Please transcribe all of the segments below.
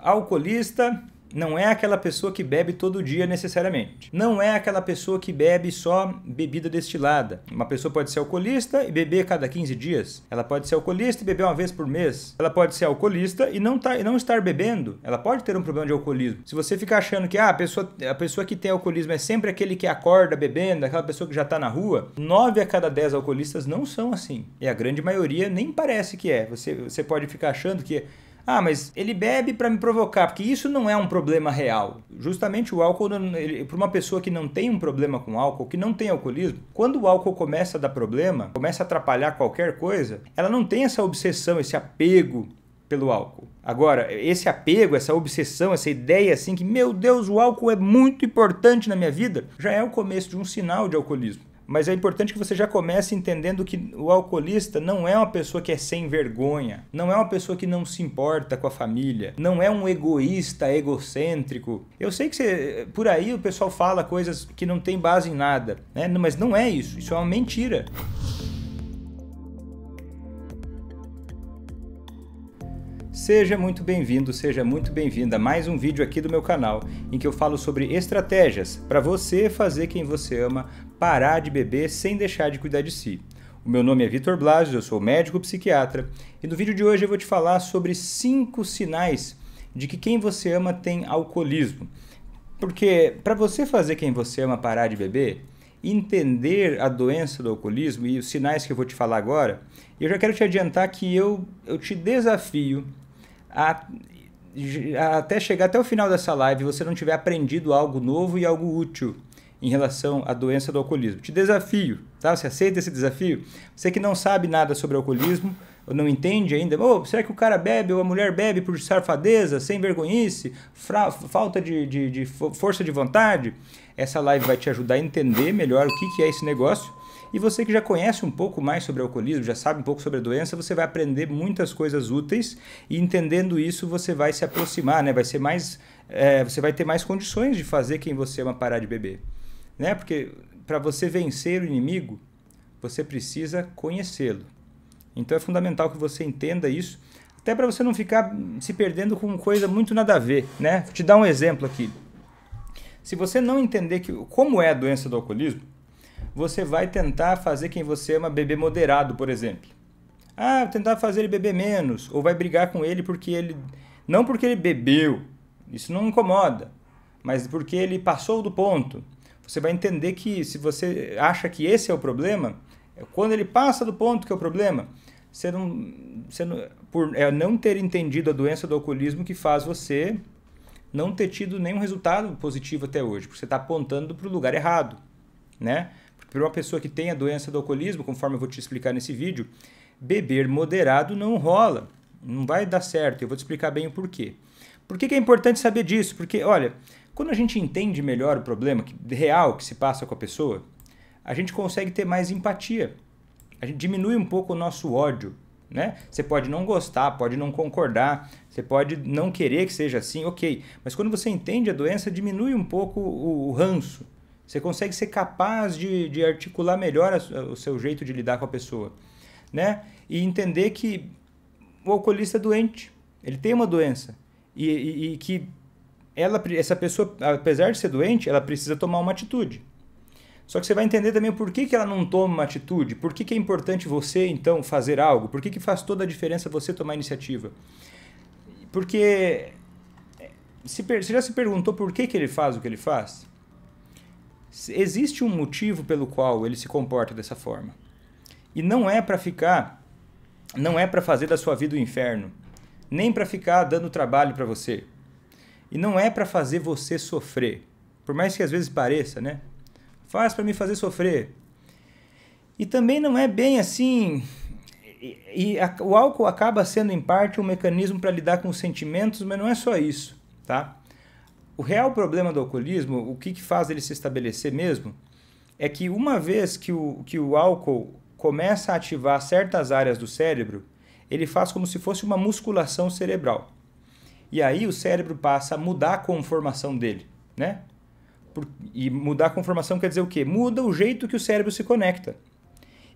Alcoolista não é aquela pessoa que bebe todo dia necessariamente. Não é aquela pessoa que bebe só bebida destilada. Uma pessoa pode ser alcoolista e beber a cada 15 dias. Ela pode ser alcoolista e beber uma vez por mês. Ela pode ser alcoolista e não estar bebendo. Ela pode ter um problema de alcoolismo. Se você ficar achando que a pessoa que tem alcoolismo é sempre aquele que acorda bebendo, aquela pessoa que já está na rua, 9 a cada 10 alcoolistas não são assim. E a grande maioria nem parece que é. Você pode ficar achando que mas ele bebe para me provocar, porque isso não é um problema real. Justamente o álcool, para uma pessoa que não tem um problema com álcool, que não tem alcoolismo, quando o álcool começa a dar problema, começa a atrapalhar qualquer coisa, ela não tem essa obsessão, esse apego pelo álcool. Agora, esse apego, essa obsessão, essa ideia assim que, meu Deus, o álcool é muito importante na minha vida, já é o começo de um sinal de alcoolismo. Mas é importante que você já comece entendendo que o alcoolista não é uma pessoa que é sem vergonha, não é uma pessoa que não se importa com a família, não é um egoísta, egocêntrico. Eu sei que por aí o pessoal fala coisas que não tem base em nada, né? Mas não é isso, isso é uma mentira. Seja muito bem-vindo, seja muito bem-vinda a mais um vídeo aqui do meu canal, em que eu falo sobre estratégias para você fazer quem você ama parar de beber sem deixar de cuidar de si. O meu nome é Vitor Blasius, eu sou médico psiquiatra, e no vídeo de hoje eu vou te falar sobre 5 sinais de que quem você ama tem alcoolismo. Porque para você fazer quem você ama parar de beber, entender a doença do alcoolismo e os sinais que eu vou te falar agora, eu já quero te adiantar que eu te desafio até chegar até o final dessa live você não tiver aprendido algo novo e algo útil em relação à doença do alcoolismo. Te desafio, tá? Você aceita esse desafio? Você que não sabe nada sobre alcoolismo, ou não entende ainda, será que o cara bebe ou a mulher bebe por safadeza, sem vergonhice, falta de força de vontade? Essa live vai te ajudar a entender melhor o que é esse negócio. E você que já conhece um pouco mais sobre alcoolismo, já sabe um pouco sobre a doença, você vai aprender muitas coisas úteis e entendendo isso você vai se aproximar, né? Você vai ter mais condições de fazer quem você ama parar de beber, né? Porque para você vencer o inimigo, você precisa conhecê-lo. Então é fundamental que você entenda isso, até para você não ficar se perdendo com coisa muito nada a ver, né? Vou te dar um exemplo aqui. Se você não entender como é a doença do alcoolismo, você vai tentar fazer quem você ama beber moderado, por exemplo. Tentar fazer ele beber menos, ou vai brigar com ele não porque ele bebeu, isso não incomoda, mas porque ele passou do ponto. Você vai entender que se você acha que esse é o problema, quando ele passa do ponto que é o problema, é não ter entendido a doença do alcoolismo que faz você não ter tido nenhum resultado positivo até hoje, porque você está apontando para o lugar errado, né? Para uma pessoa que tem a doença do alcoolismo, conforme eu vou te explicar nesse vídeo, beber moderado não rola, não vai dar certo. Eu vou te explicar bem o porquê. Por que é importante saber disso? Porque, olha, quando a gente entende melhor o problema real que se passa com a pessoa, a gente consegue ter mais empatia. A gente diminui um pouco o nosso ódio, né? Você pode não gostar, pode não concordar, você pode não querer que seja assim, ok. Mas quando você entende a doença, diminui um pouco o ranço. Você consegue ser capaz de articular melhor o seu jeito de lidar com a pessoa, né? E entender que o alcoolista é doente, ele tem uma doença e que essa pessoa, apesar de ser doente, ela precisa tomar uma atitude. Só que você vai entender também por que ela não toma uma atitude, por que é importante você, então, fazer algo, por que faz toda a diferença você tomar iniciativa. Porque você já se perguntou por que ele faz o que ele faz? Existe um motivo pelo qual ele se comporta dessa forma. E não é para fazer da sua vida o inferno, nem para ficar dando trabalho para você. E não é para fazer você sofrer, por mais que às vezes pareça, né? Faz para me fazer sofrer. E também não é bem assim. O álcool acaba sendo em parte um mecanismo para lidar com os sentimentos, mas não é só isso, tá? O real problema do alcoolismo, o que faz ele se estabelecer mesmo, é que uma vez que o álcool começa a ativar certas áreas do cérebro, ele faz como se fosse uma musculação cerebral. E aí o cérebro passa a mudar a conformação dele, né? E mudar a conformação quer dizer o quê? Muda o jeito que o cérebro se conecta.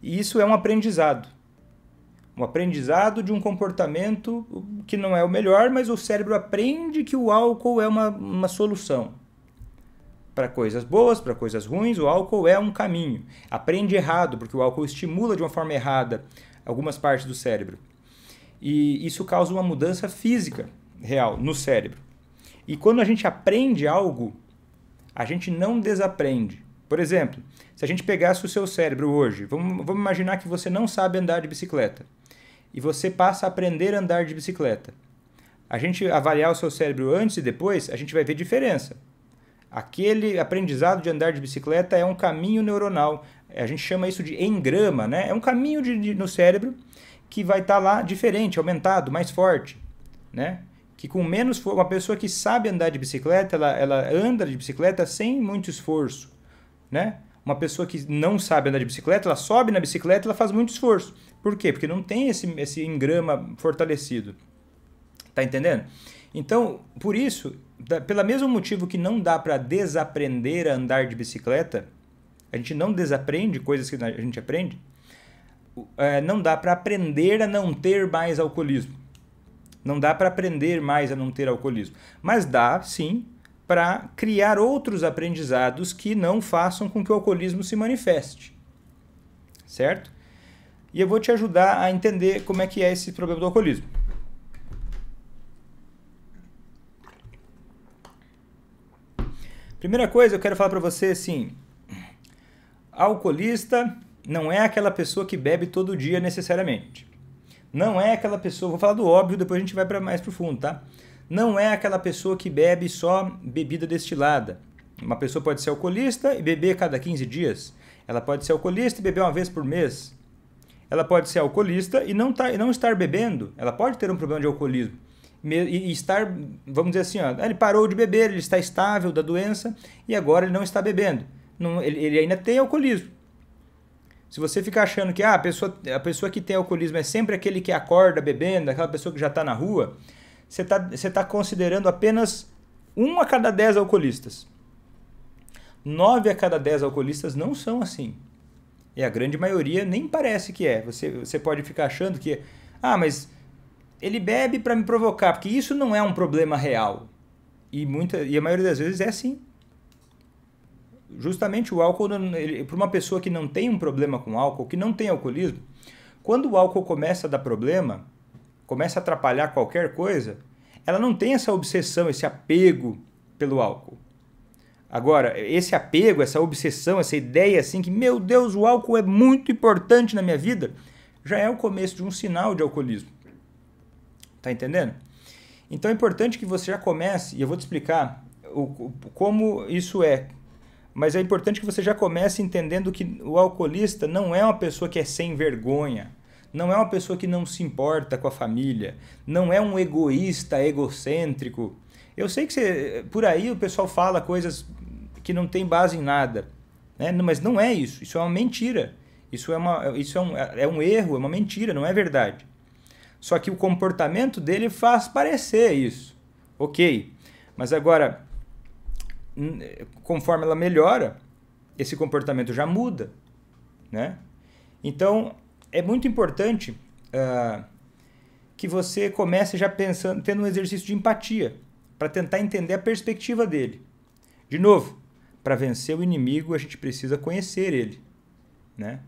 E isso é um aprendizado. Um aprendizado de um comportamento que não é o melhor, mas o cérebro aprende que o álcool é uma solução. Para coisas boas, para coisas ruins, o álcool é um caminho. Aprende errado, porque o álcool estimula de uma forma errada algumas partes do cérebro. E isso causa uma mudança física real no cérebro. E quando a gente aprende algo, a gente não desaprende. Por exemplo, se a gente pegasse o seu cérebro hoje, vamos imaginar que você não sabe andar de bicicleta, e você passa a aprender a andar de bicicleta. A gente avaliar o seu cérebro antes e depois, a gente vai ver diferença. Aquele aprendizado de andar de bicicleta é um caminho neuronal. A gente chama isso de engrama, né? É um caminho no cérebro que vai estar lá diferente, aumentado, mais forte, né? Que com menos uma pessoa que sabe andar de bicicleta, ela anda de bicicleta sem muito esforço, né? Uma pessoa que não sabe andar de bicicleta, ela sobe na bicicleta, ela faz muito esforço. Por quê? Porque não tem esse engrama fortalecido. Tá entendendo? Então, por isso, pelo mesmo motivo que não dá para desaprender a andar de bicicleta, a gente não desaprende coisas que a gente aprende, não dá para aprender a não ter mais alcoolismo. Não dá para aprender mais a não ter alcoolismo. Mas dá, sim, para criar outros aprendizados que não façam com que o alcoolismo se manifeste. Certo? E eu vou te ajudar a entender como é que é esse problema do alcoolismo. Primeira coisa, eu quero falar para você assim, alcoolista não é aquela pessoa que bebe todo dia necessariamente. Não é aquela pessoa, vou falar do óbvio, depois a gente vai para mais profundo, tá? Não é aquela pessoa que bebe só bebida destilada. Uma pessoa pode ser alcoolista e beber cada 15 dias. Ela pode ser alcoolista e beber uma vez por mês. Ela pode ser alcoolista e não estar bebendo. Ela pode ter um problema de alcoolismo. E estar, vamos dizer assim, ó, ele parou de beber, ele está estável da doença e agora ele não está bebendo. Ele ainda tem alcoolismo. Se você ficar achando que a pessoa que tem alcoolismo é sempre aquele que acorda bebendo, aquela pessoa que já está na rua, você tá considerando apenas 1 a cada 10 alcoolistas. 9 a cada 10 alcoolistas não são assim. E a grande maioria nem parece que é. Você pode ficar achando que, mas ele bebe para me provocar, porque isso não é um problema real. E a maioria das vezes é assim. Justamente o álcool, para uma pessoa que não tem um problema com álcool, que não tem alcoolismo, quando o álcool começa a dar problema, começa a atrapalhar qualquer coisa, ela não tem essa obsessão, esse apego pelo álcool. Agora, esse apego, essa obsessão, essa ideia assim que, meu Deus, o álcool é muito importante na minha vida, já é o começo de um sinal de alcoolismo. Tá entendendo? Então é importante que você já comece, e eu vou te explicar como isso é, mas é importante que você já comece entendendo que o alcoolista não é uma pessoa que é sem vergonha, não é uma pessoa que não se importa com a família, não é um egoísta, egocêntrico. Eu sei que por aí o pessoal fala coisas que não tem base em nada, né? Mas não é isso, isso é uma mentira, isso é um erro, é uma mentira, não é verdade. Só que o comportamento dele faz parecer isso, ok, mas agora, conforme ela melhora, esse comportamento já muda, né? Então, é muito importante que você comece já pensando, tendo um exercício de empatia, para tentar entender a perspectiva dele. De novo, para vencer o inimigo, a gente precisa conhecer ele, né?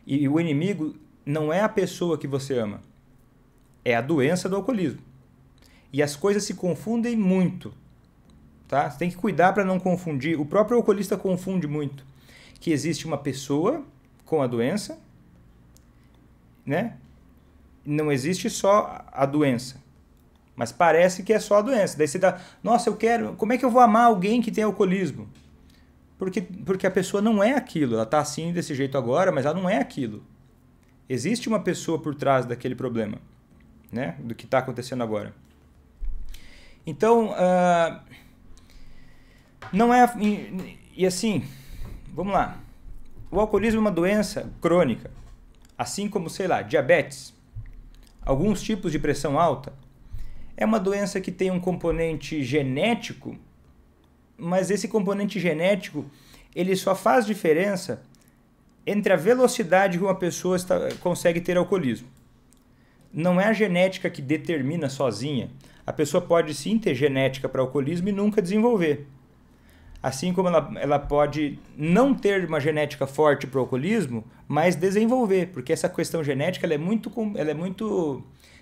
E o inimigo não é a pessoa que você ama, é a doença do alcoolismo. E as coisas se confundem muito, tá? Você tem que cuidar para não confundir. O próprio alcoolista confunde muito que existe uma pessoa com a doença, né? Não existe só a doença, mas parece que é só a doença. Daí você dá, nossa, como é que eu vou amar alguém que tem alcoolismo? Porque a pessoa não é aquilo, ela está assim desse jeito agora, mas ela não é aquilo. Existe uma pessoa por trás daquele problema, né? Do que está acontecendo agora. Então, não é... E assim, vamos lá. O alcoolismo é uma doença crônica, assim como, sei lá, diabetes, alguns tipos de pressão alta. É uma doença que tem um componente genético, mas esse componente genético, ele só faz diferença entre a velocidade que uma pessoa consegue ter alcoolismo. não é a genética que determina sozinha. A pessoa pode sim ter genética para alcoolismo e nunca desenvolver. Assim como ela pode não ter uma genética forte para o alcoolismo, mas desenvolver, porque essa questão genética ela é muito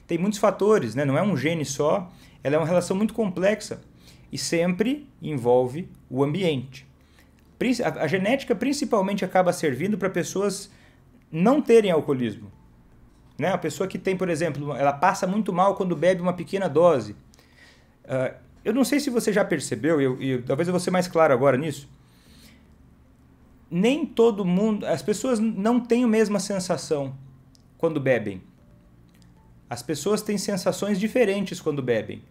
tem muitos fatores, né? Não é um gene só, ela é uma relação muito complexa e sempre envolve o ambiente. A genética principalmente acaba servindo para pessoas não terem alcoolismo. Né? A pessoa que tem, por exemplo, ela passa muito mal quando bebe uma pequena dose. Eu não sei se você já percebeu, e talvez eu vou ser mais claro agora nisso. Nem todo mundo, as pessoas não têm a mesma sensação quando bebem. As pessoas têm sensações diferentes quando bebem.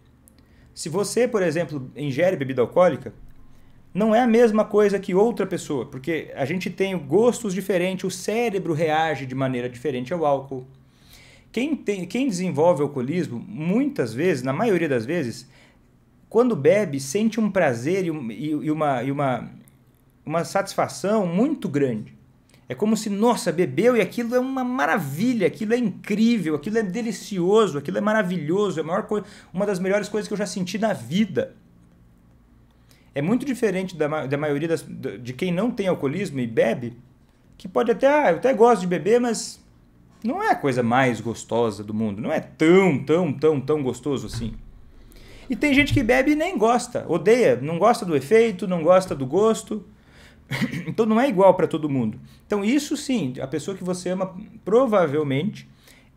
Se você, por exemplo, ingere bebida alcoólica, não é a mesma coisa que outra pessoa, porque a gente tem gostos diferentes, o cérebro reage de maneira diferente ao álcool. Quem desenvolve alcoolismo, muitas vezes, na maioria das vezes, quando bebe, sente um prazer e uma satisfação muito grande. É como se, nossa, bebeu e aquilo é uma maravilha, aquilo é incrível, aquilo é delicioso, aquilo é maravilhoso, é uma das melhores coisas que eu já senti na vida. É muito diferente da maioria de quem não tem alcoolismo e bebe, que pode até, eu até gosto de beber, mas não é a coisa mais gostosa do mundo, não é tão gostoso assim. E tem gente que bebe e nem gosta, odeia, não gosta do efeito, não gosta do gosto. Então não é igual para todo mundo. Então isso sim, a pessoa que você ama, provavelmente,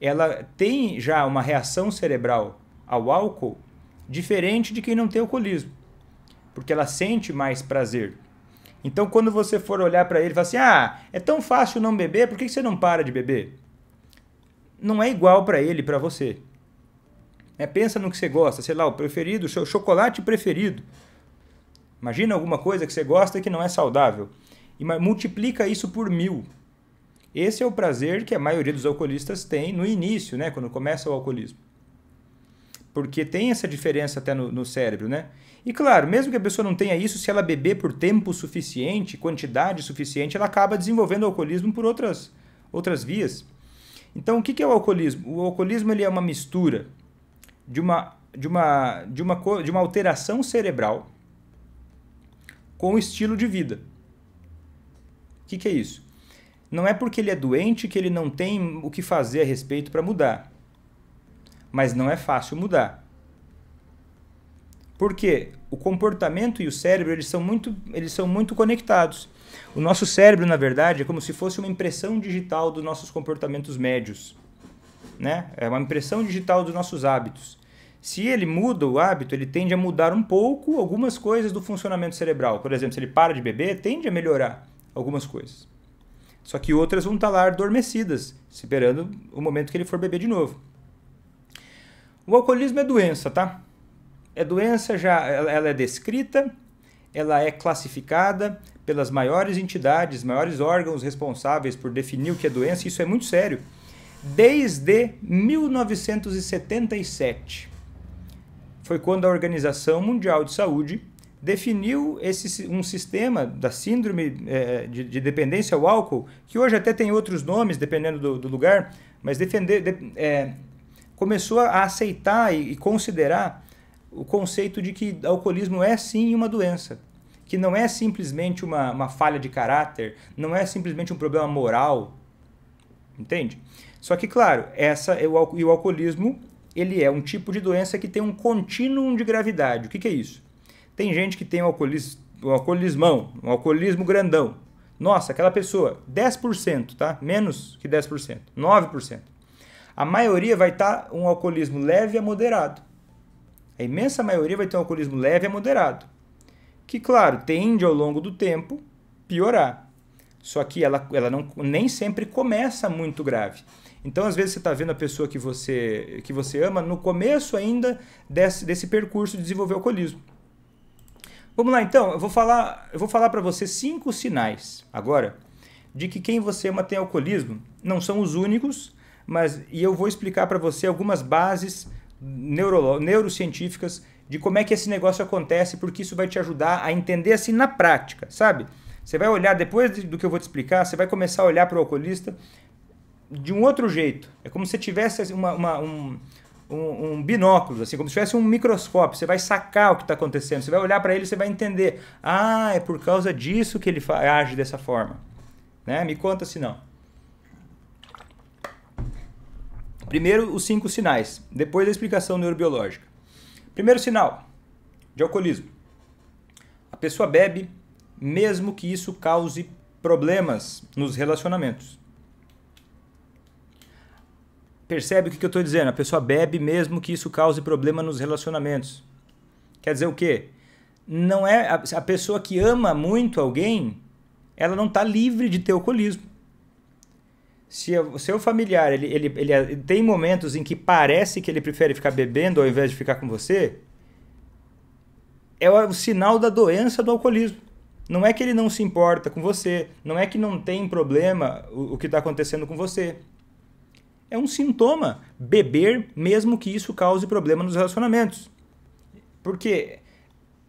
ela tem já uma reação cerebral ao álcool diferente de quem não tem alcoolismo. Porque ela sente mais prazer. Então quando você for olhar para ele e falar assim, é tão fácil não beber, por que você não para de beber? Não é igual para ele e para você. Pensa no que você gosta, sei lá, o preferido, o seu chocolate preferido. Imagina alguma coisa que você gosta e que não é saudável. E multiplica isso por 1000. Esse é o prazer que a maioria dos alcoolistas tem no início, né, quando começa o alcoolismo. Porque tem essa diferença até no cérebro, né? E claro, mesmo que a pessoa não tenha isso, se ela beber por tempo suficiente, quantidade suficiente, ela acaba desenvolvendo alcoolismo por outras vias. Então, o que é o alcoolismo? O alcoolismo ele é uma mistura de uma alteração cerebral com o estilo de vida. O que é isso? Não é porque ele é doente que ele não tem o que fazer a respeito para mudar. Mas não é fácil mudar. Porque o comportamento e o cérebro eles são muito conectados. O nosso cérebro, na verdade, é como se fosse uma impressão digital dos nossos comportamentos médios. Né? É uma impressão digital dos nossos hábitos. Se ele muda o hábito, ele tende a mudar um pouco algumas coisas do funcionamento cerebral. Por exemplo, se ele para de beber, tende a melhorar algumas coisas. Só que outras vão estar lá adormecidas, esperando o momento que ele for beber de novo. O alcoolismo é doença, tá? É doença, ela é descrita, ela é classificada pelas maiores entidades, maiores órgãos responsáveis por definir o que é doença, e isso é muito sério. Desde 1977. Foi quando a Organização Mundial de Saúde definiu um sistema da síndrome de dependência ao álcool, que hoje até tem outros nomes, dependendo do lugar, mas começou a aceitar e considerar o conceito de que alcoolismo é sim uma doença, que não é simplesmente uma falha de caráter, não é simplesmente um problema moral, entende? Só que, claro, o alcoolismo ele é um tipo de doença que tem um contínuo de gravidade. O que é isso? Tem gente que tem um alcoolismão, um alcoolismo grandão. Nossa, aquela pessoa, 10%, tá? Menos que 10%, 9%. A maioria vai estar um alcoolismo leve a moderado. A imensa maioria vai ter um alcoolismo leve a moderado. Que, claro, tende ao longo do tempo piorar. Só que ela nem sempre começa muito grave. Então, às vezes, você está vendo a pessoa que você ama no começo ainda desse percurso de desenvolver alcoolismo. Vamos lá, então. Eu vou falar para você 5 sinais, agora, de que quem você ama tem alcoolismo. Não são os únicos, e eu vou explicar para você algumas bases neurocientíficas de como é que esse negócio acontece, porque isso vai te ajudar a entender assim na prática, sabe? Você vai olhar, depois do que eu vou te explicar, você vai começar a olhar para o alcoolista de um outro jeito. É como se você tivesse assim, um binóculo, assim, como se tivesse um microscópio. Você vai sacar o que está acontecendo, você vai olhar para ele e você vai entender. Ah, é por causa disso que ele age dessa forma. Né? Me conta se não. Primeiro, os 5 sinais. Depois, a explicação neurobiológica. Primeiro sinal de alcoolismo. A pessoa bebe mesmo que isso cause problemas nos relacionamentos. Percebe o que eu estou dizendo? A pessoa bebe mesmo que isso cause problema nos relacionamentos. Quer dizer o quê? Não é a pessoa que ama muito alguém, ela não está livre de ter alcoolismo. Se o seu familiar ele tem momentos em que parece que ele prefere ficar bebendo ao invés de ficar com você, é o sinal da doença do alcoolismo. Não é que ele não se importa com você, não é que não tem problema o que está acontecendo com você. É um sintoma, beber mesmo que isso cause problema nos relacionamentos. Porque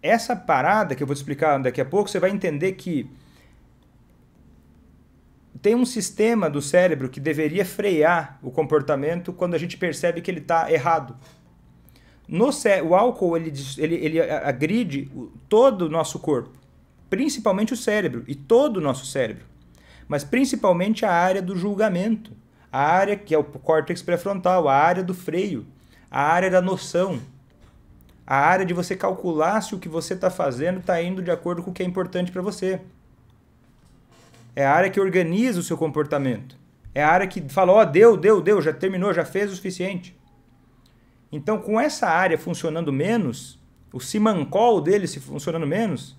essa parada que eu vou te explicar daqui a pouco, você vai entender que tem um sistema do cérebro que deveria frear o comportamento quando a gente percebe que ele está errado. O álcool ele agride todo o nosso corpo, principalmente o cérebro e todo o nosso cérebro, mas principalmente a área do julgamento, a área que é o córtex pré-frontal, a área do freio, a área da noção, a área de você calcular se o que você está fazendo está indo de acordo com o que é importante para você. É a área que organiza o seu comportamento. É a área que fala, ó, deu, já terminou, já fez o suficiente. Então, com essa área funcionando menos, o simancol dele se funcionando menos,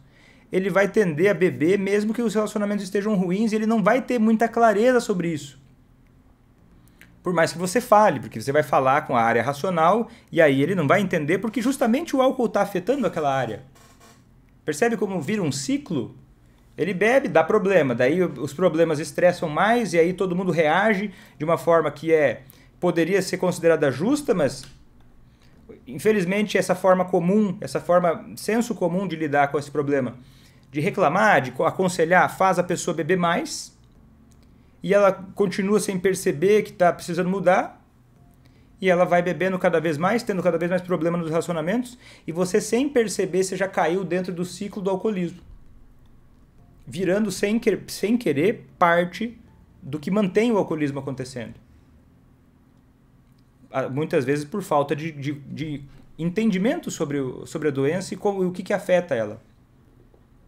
ele vai tender a beber mesmo que os relacionamentos estejam ruins e ele não vai ter muita clareza sobre isso. Por mais que você fale, porque você vai falar com a área racional e aí ele não vai entender porque justamente o álcool está afetando aquela área. Percebe como vira um ciclo? Ele bebe, dá problema, daí os problemas estressam mais e aí todo mundo reage de uma forma que poderia ser considerada justa, mas infelizmente essa forma comum, senso comum de lidar com esse problema, de reclamar, de aconselhar, faz a pessoa beber mais e ela continua sem perceber que está precisando mudar e ela vai bebendo cada vez mais, tendo cada vez mais problema nos relacionamentos e você sem perceber você já caiu dentro do ciclo do alcoolismo, virando sem querer parte do que mantém o alcoolismo acontecendo. Muitas vezes por falta de entendimento sobre a doença e o que afeta ela.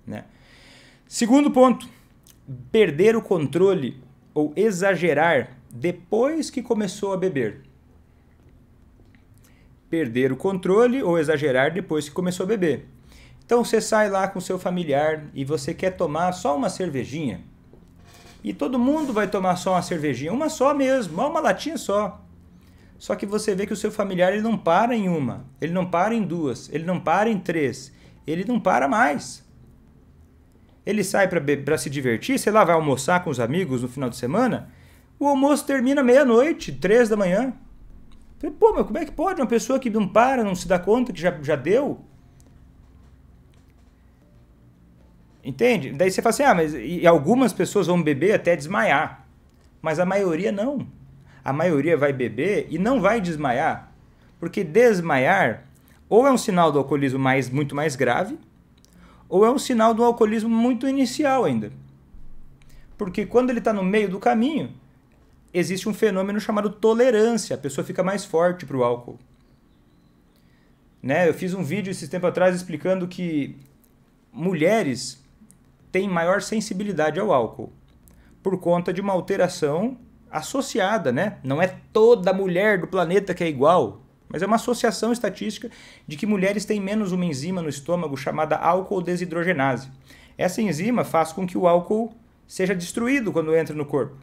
Né? Segundo ponto, perder o controle ou exagerar depois que começou a beber. Perder o controle ou exagerar depois que começou a beber. Então você sai lá com seu familiar e você quer tomar só uma cervejinha. E todo mundo vai tomar só uma cervejinha, uma só mesmo, uma latinha só. Só que você vê que o seu familiar ele não para em uma, ele não para em duas, ele não para em 3, ele não para mais. Ele sai para se divertir, sei lá, vai almoçar com os amigos no final de semana, o almoço termina meia-noite, 3 da manhã. Pô, mas como é que pode uma pessoa que não para, não se dá conta que já deu? Entende? Daí você fala assim, mas e algumas pessoas vão beber até desmaiar, mas a maioria não. A maioria vai beber e não vai desmaiar, porque desmaiar ou é um sinal do alcoolismo muito mais grave, ou é um sinal do alcoolismo muito inicial ainda. Porque quando ele está no meio do caminho, existe um fenômeno chamado tolerância, a pessoa fica mais forte para o álcool. Né? Eu fiz um vídeo esses tempos atrás explicando que mulheres têm maior sensibilidade ao álcool, por conta de uma alteração associada, né? Não é toda mulher do planeta que é igual, mas é uma associação estatística de que mulheres têm menos uma enzima no estômago chamada álcool desidrogenase. Essa enzima faz com que o álcool seja destruído quando entra no corpo.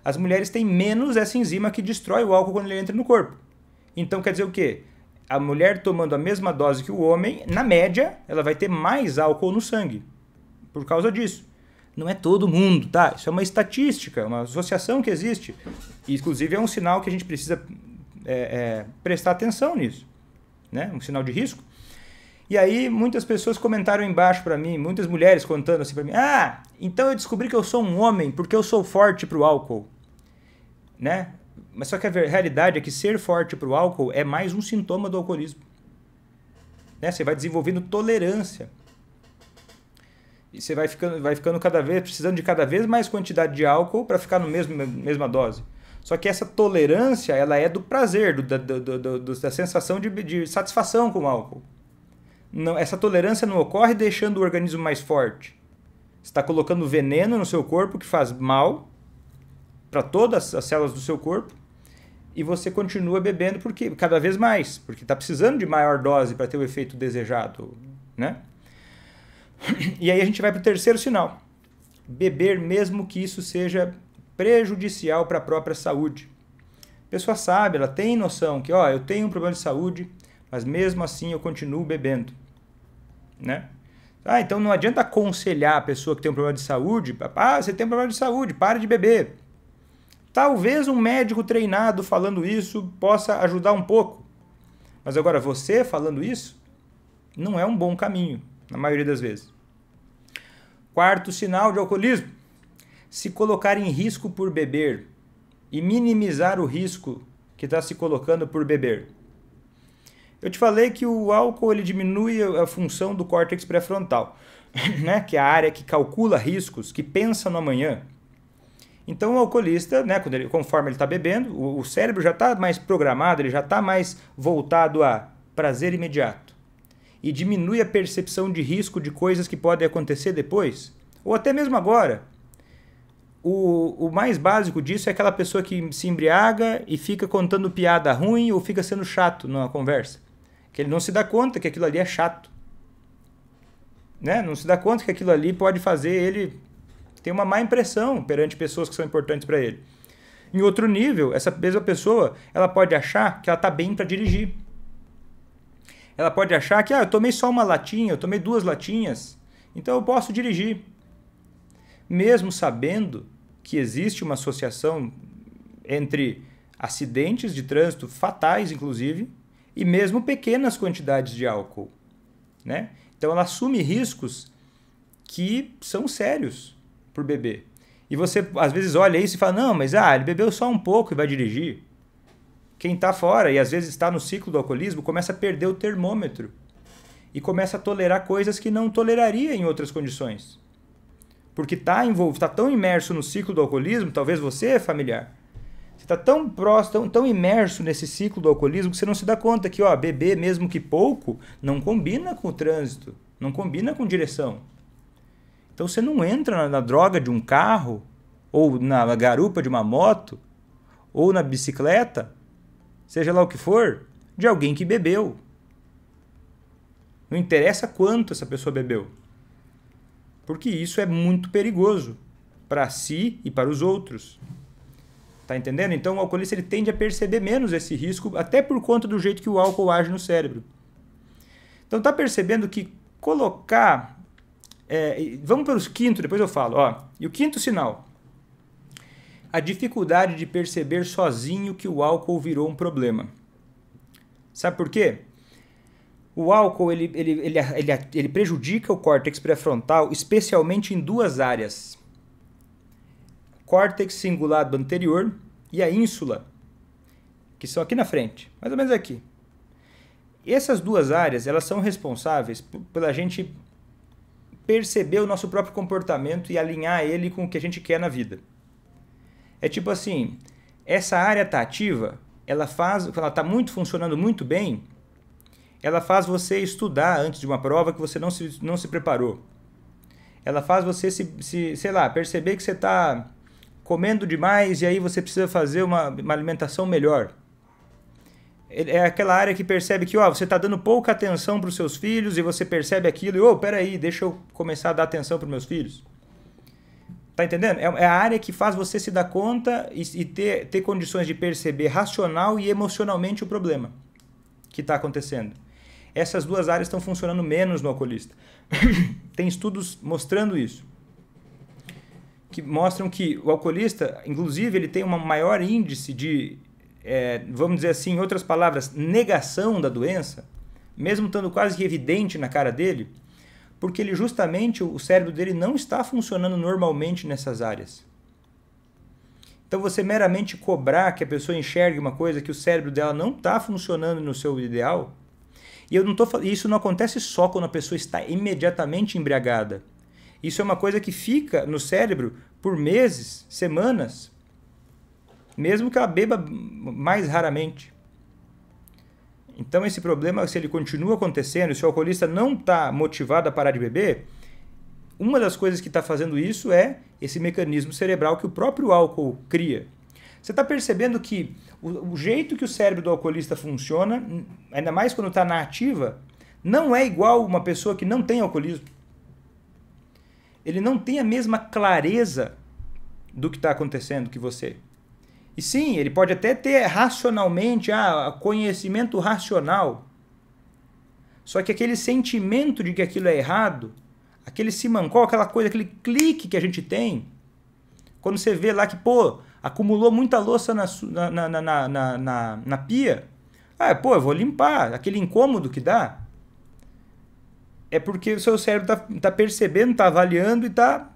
As mulheres têm menos essa enzima que destrói o álcool quando ele entra no corpo. Então quer dizer o quê? A mulher tomando a mesma dose que o homem, na média, ela vai ter mais álcool no sangue. Por causa disso. Não é todo mundo, tá? Isso é uma estatística, uma associação que existe. E, inclusive, é um sinal que a gente precisa prestar atenção nisso. Né? Um sinal de risco. E aí, muitas pessoas comentaram embaixo para mim, muitas mulheres contando assim para mim, então eu descobri que eu sou um homem porque eu sou forte pro álcool. né? Mas só que a realidade é que ser forte para o álcool é mais um sintoma do alcoolismo. Né? Você vai desenvolvendo tolerância. E você vai ficando precisando de cada vez mais quantidade de álcool para ficar no mesma dose. Só que essa tolerância, ela é do prazer, da sensação de satisfação com o álcool. Não, essa tolerância não ocorre deixando o organismo mais forte. Você está colocando veneno no seu corpo que faz mal para todas as células do seu corpo e você continua bebendo porque cada vez mais, porque está precisando de maior dose para ter o efeito desejado, né? E aí a gente vai para o terceiro sinal. Beber mesmo que isso seja prejudicial para a própria saúde. A pessoa sabe, ela tem noção que, eu tenho um problema de saúde, mas mesmo assim eu continuo bebendo, né? Então não adianta aconselhar a pessoa que tem um problema de saúde, você tem um problema de saúde, pare de beber. Talvez um médico treinado falando isso possa ajudar um pouco. Mas agora você falando isso não é um bom caminho, na maioria das vezes. Quarto sinal de alcoolismo: se colocar em risco por beber e minimizar o risco que está se colocando por beber. Eu te falei que o álcool ele diminui a função do córtex pré-frontal, né? Que é a área que calcula riscos, que pensa no amanhã. Então o alcoolista, né, conforme ele está bebendo, o cérebro já está mais programado, ele já está mais voltado a prazer imediato. E diminui a percepção de risco de coisas que podem acontecer depois, ou até mesmo agora. O mais básico disso é aquela pessoa que se embriaga e fica contando piada ruim ou fica sendo chato na conversa. Que ele não se dá conta que aquilo ali é chato. Né? Não se dá conta que aquilo ali pode fazer ele ter uma má impressão perante pessoas que são importantes para ele. Em outro nível, essa mesma pessoa ela pode achar que ela está bem para dirigir. Ela pode achar que eu tomei só uma latinha, eu tomei 2 latinhas, então eu posso dirigir. Mesmo sabendo que existe uma associação entre acidentes de trânsito fatais, inclusive, e mesmo pequenas quantidades de álcool, né? Então ela assume riscos que são sérios por beber. E você às vezes olha isso e fala, não, mas ele bebeu só um pouco e vai dirigir. Quem está fora e às vezes está no ciclo do alcoolismo começa a perder o termômetro e começa a tolerar coisas que não toleraria em outras condições. Porque está tão imerso no ciclo do alcoolismo, talvez você é familiar. Você está tão próximo, tão imerso nesse ciclo do alcoolismo que você não se dá conta que beber mesmo que pouco não combina com o trânsito, não combina com direção. Então você não entra na droga de um carro, ou na garupa de uma moto, ou na bicicleta, seja lá o que for, de alguém que bebeu. Não interessa quanto essa pessoa bebeu. Porque isso é muito perigoso para si e para os outros. Tá entendendo? Então o alcoolista ele tende a perceber menos esse risco, até por conta do jeito que o álcool age no cérebro. Então tá percebendo que colocar... vamos para os quinto, depois eu falo. E o quinto sinal. A dificuldade de perceber sozinho que o álcool virou um problema. Sabe por quê? O álcool ele prejudica o córtex pré-frontal, especialmente em 2 áreas. Córtex cingulado anterior e a ínsula, que são aqui na frente, mais ou menos aqui. Essas 2 áreas elas são responsáveis pela gente perceber o nosso próprio comportamento e alinhar ele com o que a gente quer na vida. É tipo assim, essa área está ativa, ela está funcionando muito bem, ela faz você estudar antes de uma prova que você não se preparou. Ela faz você perceber que você está comendo demais e aí você precisa fazer uma alimentação melhor. É aquela área que percebe que você está dando pouca atenção para os seus filhos e você percebe aquilo e, peraí, deixa eu começar a dar atenção para os meus filhos. Tá entendendo? É a área que faz você se dar conta e ter condições de perceber racional e emocionalmente o problema que está acontecendo. Essas 2 áreas estão funcionando menos no alcoolista. Tem estudos mostrando isso. Que mostram que o alcoolista, inclusive, ele tem um maior índice de, vamos dizer assim, em outras palavras, negação da doença, mesmo estando quase que evidente na cara dele, porque o cérebro dele não está funcionando normalmente nessas áreas. Então você meramente cobrar que a pessoa enxergue uma coisa que o cérebro dela não está funcionando no seu ideal, e eu não tô, isso não acontece só quando a pessoa está imediatamente embriagada. Isso é uma coisa que fica no cérebro por meses, semanas, mesmo que ela beba mais raramente. Então esse problema, se ele continua acontecendo, se o alcoolista não está motivado a parar de beber, uma das coisas que está fazendo isso é esse mecanismo cerebral que o próprio álcool cria. Você está percebendo que o jeito que o cérebro do alcoolista funciona, ainda mais quando está na ativa, não é igual uma pessoa que não tem alcoolismo. Ele não tem a mesma clareza do que está acontecendo que você. E sim, ele pode até ter racionalmente, conhecimento racional. Só que aquele sentimento de que aquilo é errado, aquele simancol, aquela coisa, aquele clique que a gente tem, quando você vê lá que, acumulou muita louça na pia, eu vou limpar, aquele incômodo que dá, é porque o seu cérebro está percebendo, está avaliando e está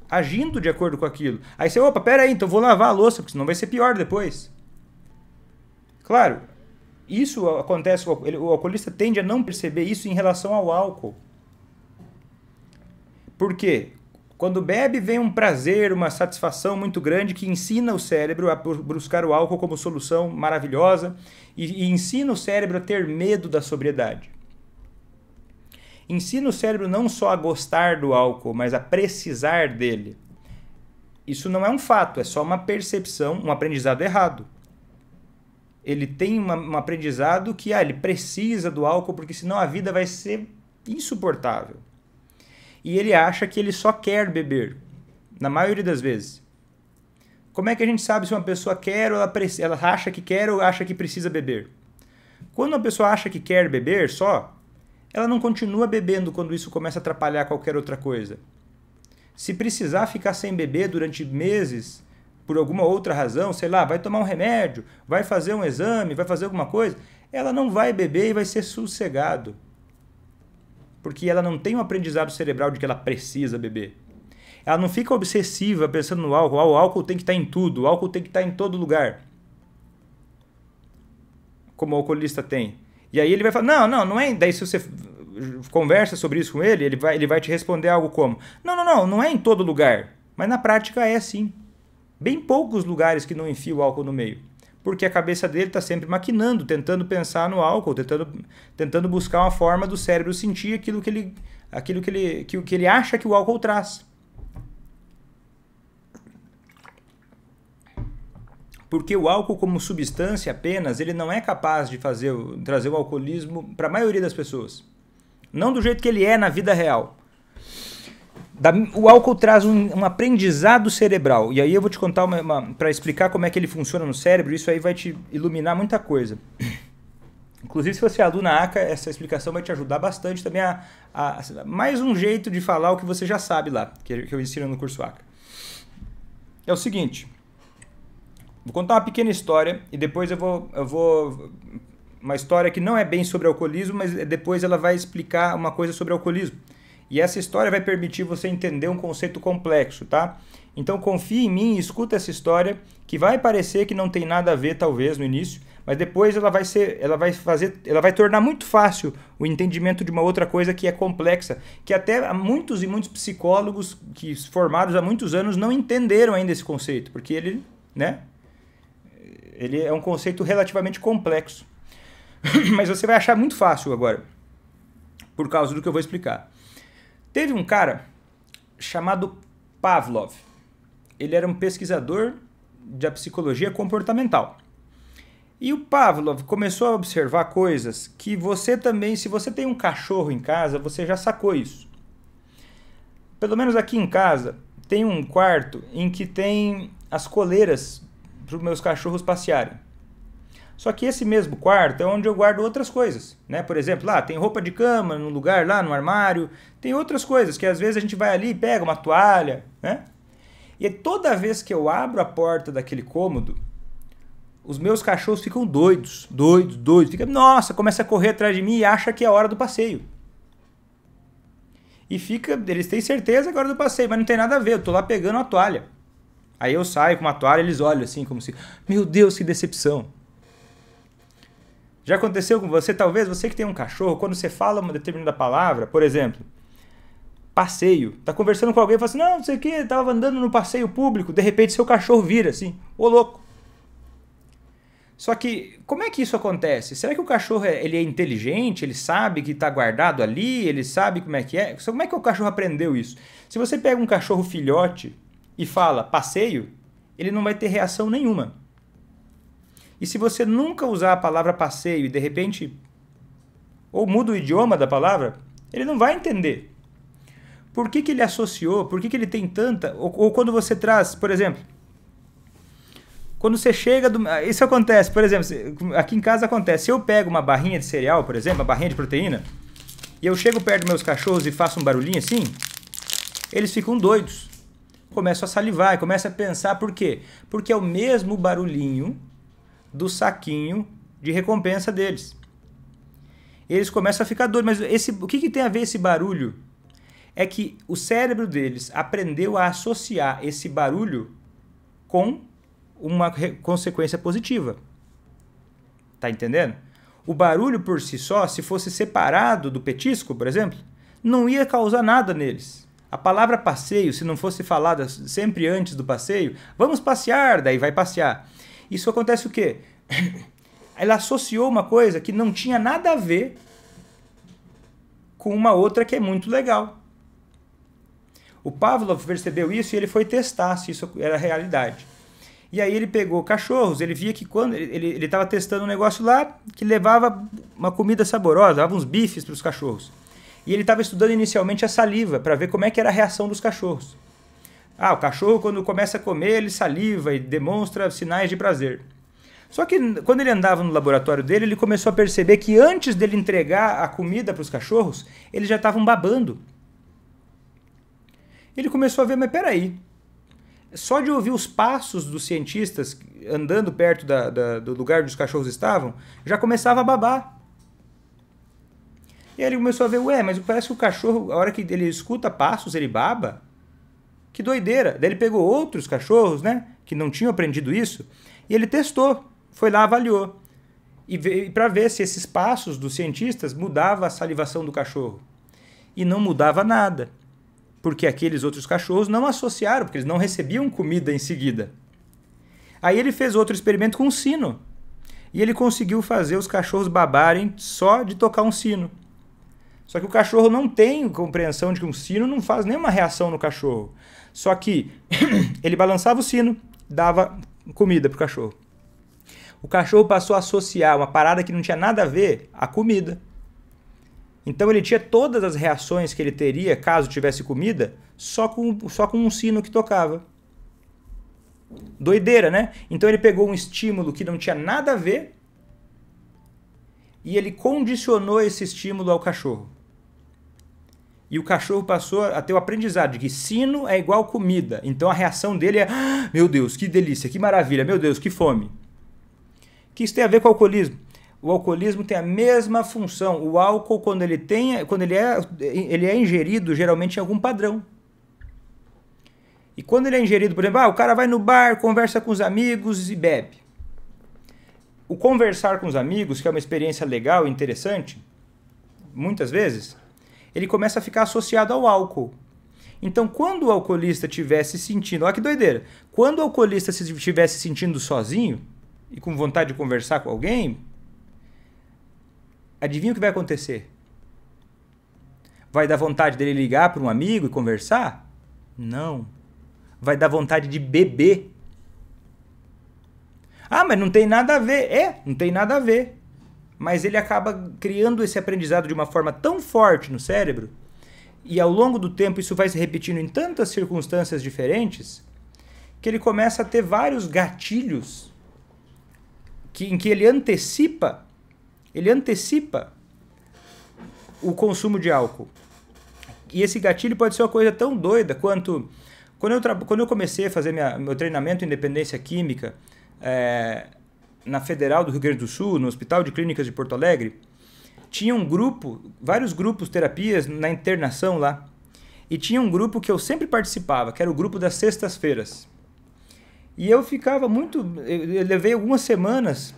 agindo de acordo com aquilo. Aí você, peraí, então eu vou lavar a louça, porque senão vai ser pior depois. Claro, isso acontece, o alcoolista tende a não perceber isso em relação ao álcool. Por quê? Quando bebe, vem um prazer, uma satisfação muito grande que ensina o cérebro a buscar o álcool como solução maravilhosa e ensina o cérebro a ter medo da sobriedade. Ensina o cérebro não só a gostar do álcool, mas a precisar dele. Isso não é um fato, é só uma percepção, um aprendizado errado. Ele tem um aprendizado que ele precisa do álcool porque senão a vida vai ser insuportável. E ele acha que ele só quer beber, na maioria das vezes. Como é que a gente sabe se uma pessoa quer ou ela acha que quer ou acha que precisa beber? Quando uma pessoa acha que quer beber só, ela não continua bebendo quando isso começa a atrapalhar qualquer outra coisa. Se precisar ficar sem beber durante meses, por alguma outra razão, sei lá, vai tomar um remédio, vai fazer um exame, vai fazer alguma coisa, ela não vai beber e vai ser sossegado. Porque ela não tem um aprendizado cerebral de que ela precisa beber. Ela não fica obsessiva pensando no álcool. O álcool tem que estar em tudo, o álcool tem que estar em todo lugar. Como o alcoolista tem. E aí ele vai falar, não é. Daí se você conversa sobre isso com ele vai te responder algo como, não é em todo lugar. Mas na prática é assim. Bem poucos lugares que não enfia o álcool no meio. Porque a cabeça dele está sempre maquinando, tentando pensar no álcool, tentando buscar uma forma do cérebro sentir aquilo que ele acha que o álcool traz. Porque o álcool como substância apenas, ele não é capaz de trazer o alcoolismo para a maioria das pessoas. Não do jeito que ele é na vida real. O álcool traz um aprendizado cerebral. E aí eu vou te contar para explicar como é que ele funciona no cérebro. Isso aí vai te iluminar muita coisa. Inclusive, se você é aluno na ACA, essa explicação vai te ajudar bastante também mais um jeito de falar o que você já sabe lá, que eu ensino no curso ACA. É o seguinte. Vou contar uma pequena história e depois eu vou uma história que não é bem sobre alcoolismo, mas depois ela vai explicar uma coisa sobre alcoolismo. E essa história vai permitir você entender um conceito complexo, tá? Então confie em mim e escuta essa história, que vai parecer que não tem nada a ver, talvez, no início, mas depois ela vai tornar muito fácil o entendimento de uma outra coisa que é complexa, que até muitos e muitos psicólogos que formados há muitos anos não entenderam ainda esse conceito, porque ele é um conceito relativamente complexo. Mas você vai achar muito fácil agora, por causa do que eu vou explicar. Teve um cara chamado Pavlov. Ele era um pesquisador da psicologia comportamental. E o Pavlov começou a observar coisas que você também, se você tem um cachorro em casa, você já sacou isso. Pelo menos aqui em casa, tem um quarto em que tem as coleiras para os meus cachorros passearem. Só que esse mesmo quarto é onde eu guardo outras coisas, né? Por exemplo, lá tem roupa de cama no lugar, lá no armário, tem outras coisas que às vezes a gente vai ali e pega uma toalha, né? E toda vez que eu abro a porta daquele cômodo, os meus cachorros ficam doidos, nossa, começa a correr atrás de mim e acha que é a hora do passeio. E eles têm certeza que é a hora do passeio, mas não tem nada a ver, eu tô lá pegando a toalha. Aí eu saio com uma toalha, eles olham assim como se, meu Deus, que decepção. Já aconteceu com você? Talvez você que tem um cachorro, quando você fala uma determinada palavra, por exemplo, passeio, tá conversando com alguém e fala assim, não sei o que, tava andando no passeio público, de repente seu cachorro vira assim, ô louco. Só que, como é que isso acontece? Será que o cachorro ele é inteligente, ele sabe que está guardado ali, ele sabe como é que é? Como é que o cachorro aprendeu isso? Se você pega um cachorro filhote e fala passeio, ele não vai ter reação nenhuma. E se você nunca usar a palavra passeio e de repente, ou muda o idioma da palavra, ele não vai entender. Por que ele associou? Por que ele tem tanta... Ou quando você traz, por exemplo... Quando você chega... Isso acontece, por exemplo, aqui em casa acontece. Se eu pego uma barrinha de cereal, por exemplo, uma barrinha de proteína, e eu chego perto dos meus cachorros e faço um barulhinho assim, eles ficam doidos. Começam a salivar e começam a pensar por quê? Porque é o mesmo barulhinho do saquinho de recompensa deles. Eles começam a ficar doidos. Mas o que tem a ver esse barulho? É que o cérebro deles aprendeu a associar esse barulho com uma consequência positiva. Tá entendendo? O barulho por si só, se fosse separado do petisco, por exemplo, não ia causar nada neles. A palavra passeio, se não fosse falada sempre antes do passeio, vamos passear, daí vai passear. Isso acontece o quê? Ela associou uma coisa que não tinha nada a ver com uma outra que é muito legal. O Pavlov percebeu isso e ele foi testar se isso era realidade. E aí ele pegou cachorros, ele via que quando ele estava testando um negócio lá que levava uma comida saborosa, dava uns bifes para os cachorros. E ele estava estudando inicialmente a saliva para ver como é que era a reação dos cachorros. O cachorro quando começa a comer ele saliva e demonstra sinais de prazer. Só que quando ele andava no laboratório dele, ele começou a perceber que antes dele entregar a comida para os cachorros, eles já estavam babando. Ele começou a ver, mas peraí, só de ouvir os passos dos cientistas andando perto do lugar onde os cachorros estavam, já começava a babar. E aí ele começou a ver, mas parece que o cachorro, a hora que ele escuta passos, ele baba. Que doideira. Daí ele pegou outros cachorros, né, que não tinham aprendido isso, e ele testou, foi lá, avaliou. E para ver se esses passos dos cientistas mudavam a salivação do cachorro. E não mudava nada. Porque aqueles outros cachorros não associaram, porque eles não recebiam comida em seguida. Aí ele fez outro experimento com um sino. E ele conseguiu fazer os cachorros babarem só de tocar um sino. Só que o cachorro não tem compreensão de que um sino não faz nenhuma reação no cachorro. Só que ele balançava o sino, dava comida pro cachorro. O cachorro passou a associar uma parada que não tinha nada a ver à comida. Então ele tinha todas as reações que ele teria caso tivesse comida só com um sino que tocava. Doideira, né? Então ele pegou um estímulo que não tinha nada a ver e ele condicionou esse estímulo ao cachorro. E o cachorro passou a ter o aprendizado de que sino é igual comida. Então a reação dele é, meu Deus, que delícia, que maravilha, meu Deus, que fome. O que isso tem a ver com o alcoolismo? O alcoolismo tem a mesma função. O álcool, quando ele é ingerido, geralmente em algum padrão. E quando ele é ingerido, por exemplo, o cara vai no bar, conversa com os amigos e bebe. O conversar com os amigos, que é uma experiência legal e interessante, muitas vezes, ele começa a ficar associado ao álcool. Então, quando o alcoolista estivesse sentindo... Olha que doideira! Quando o alcoolista estivesse sentindo sozinho e com vontade de conversar com alguém... Adivinha o que vai acontecer? Vai dar vontade dele ligar para um amigo e conversar? Não. Vai dar vontade de beber. Mas não tem nada a ver. Não tem nada a ver. Mas ele acaba criando esse aprendizado de uma forma tão forte no cérebro, e ao longo do tempo isso vai se repetindo em tantas circunstâncias diferentes, que ele começa a ter vários gatilhos em que ele antecipa o consumo de álcool. E esse gatilho pode ser uma coisa tão doida quanto... Quando eu comecei a fazer meu treinamento em dependência química na Federal do Rio Grande do Sul, no Hospital de Clínicas de Porto Alegre, tinha um grupo, vários grupos, terapias na internação lá. E tinha um grupo que eu sempre participava, que era o grupo das sextas-feiras. E eu ficava muito... Eu levei algumas semanas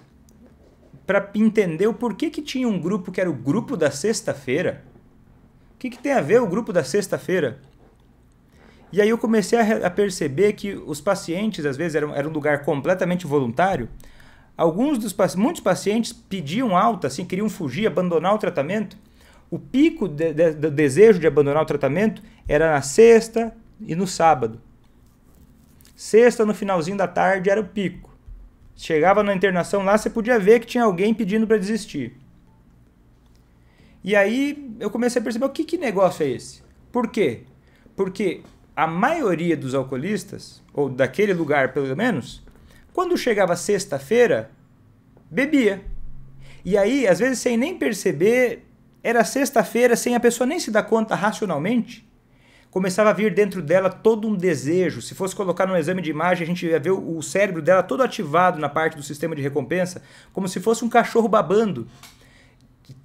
para entender o porquê que tinha um grupo que era o grupo da sexta-feira. O que tem a ver o grupo da sexta-feira? E aí eu comecei a perceber que os pacientes, às vezes, era um lugar completamente voluntário. Muitos pacientes pediam alta, assim, queriam fugir, abandonar o tratamento. O pico do desejo de abandonar o tratamento era na sexta e no sábado. Sexta, no finalzinho da tarde, era o pico. Chegava na internação lá, você podia ver que tinha alguém pedindo para desistir. E aí eu comecei a perceber que negócio é esse. Por quê? Porque a maioria dos alcoolistas, ou daquele lugar pelo menos, quando chegava sexta-feira, bebia. E aí, às vezes, sem nem perceber, era sexta-feira, sem a pessoa nem se dar conta racionalmente, começava a vir dentro dela todo um desejo. Se fosse colocar num exame de imagem, a gente ia ver o cérebro dela todo ativado na parte do sistema de recompensa, como se fosse um cachorro babando,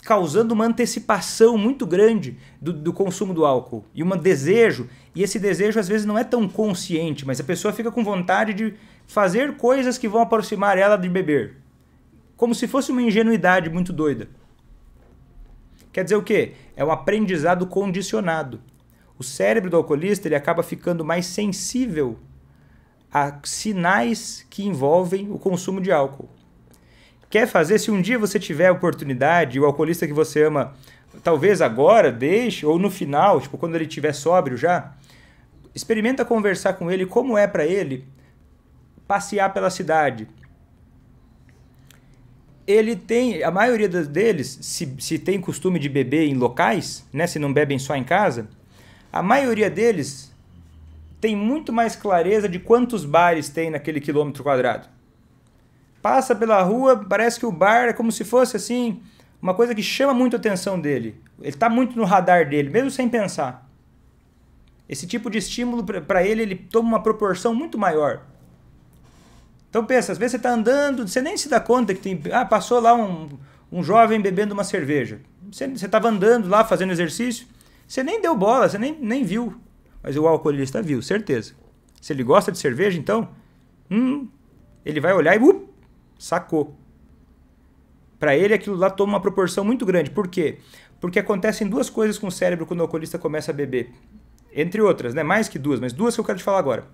causando uma antecipação muito grande do consumo do álcool. E um desejo, e esse desejo às vezes não é tão consciente, mas a pessoa fica com vontade de fazer coisas que vão aproximar ela de beber. Como se fosse uma ingenuidade muito doida. Quer dizer o quê? É um aprendizado condicionado. O cérebro do alcoolista ele acaba ficando mais sensível a sinais que envolvem o consumo de álcool. Quer fazer? Se um dia você tiver a oportunidade, o alcoolista que você ama, talvez agora, deixe, ou no final, tipo quando ele estiver sóbrio já, experimenta conversar com ele como é para ele passear pela cidade. Ele tem, a maioria deles, se tem costume de beber em locais, né, se não bebem só em casa, a maioria deles tem muito mais clareza de quantos bares tem naquele quilômetro quadrado. Passa pela rua, parece que o bar é como se fosse assim, uma coisa que chama muito a atenção dele. Ele está muito no radar dele, mesmo sem pensar. Esse tipo de estímulo, para ele toma uma proporção muito maior. Então pensa, às vezes você está andando, você nem se dá conta que tem... passou lá um jovem bebendo uma cerveja. Você estava andando lá, fazendo exercício, você nem deu bola, você nem viu. Mas o alcoolista viu, certeza. Se ele gosta de cerveja, então, ele vai olhar e sacou. Para ele aquilo lá toma uma proporção muito grande. Por quê? Porque acontecem duas coisas com o cérebro quando o alcoolista começa a beber. Entre outras, né? Mais que duas, mas duas que eu quero te falar agora.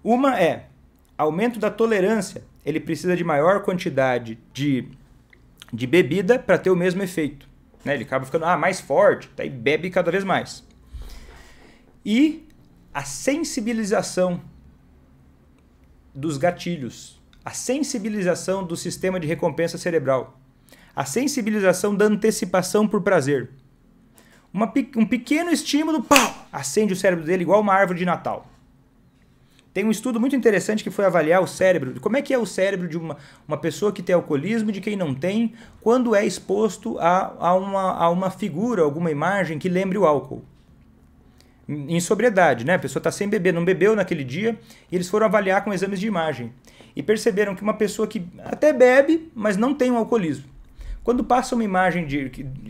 Uma é aumento da tolerância. Ele precisa de maior quantidade de bebida para ter o mesmo efeito. Né? Ele acaba ficando mais forte, tá? E bebe cada vez mais. E a sensibilização dos gatilhos. A sensibilização do sistema de recompensa cerebral. A sensibilização da antecipação por prazer. Um pequeno estímulo, acende o cérebro dele igual uma árvore de Natal. Tem um estudo muito interessante que foi avaliar o cérebro, como é que é o cérebro de uma pessoa que tem alcoolismo e de quem não tem, quando é exposto a uma figura, alguma imagem que lembre o álcool. Em sobriedade, né? A pessoa está sem beber, não bebeu naquele dia, e eles foram avaliar com exames de imagem. E perceberam que uma pessoa que até bebe, mas não tem um alcoolismo. Quando passa uma imagem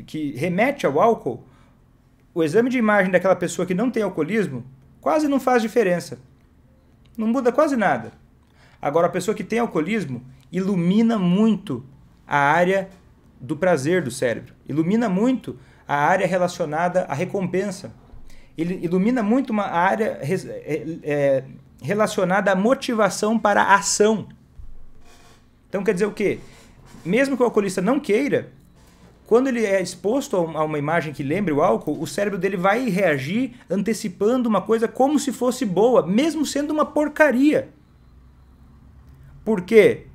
que remete ao álcool, o exame de imagem daquela pessoa que não tem alcoolismo quase não faz diferença. Não muda quase nada. Agora, a pessoa que tem alcoolismo ilumina muito a área do prazer do cérebro. Ilumina muito a área relacionada à recompensa. Ele ilumina muito uma área relacionada à motivação para a ação. Então quer dizer o quê? Mesmo que o alcoolista não queira, quando ele é exposto a uma imagem que lembre o álcool, o cérebro dele vai reagir antecipando uma coisa como se fosse boa, mesmo sendo uma porcaria. Por quê?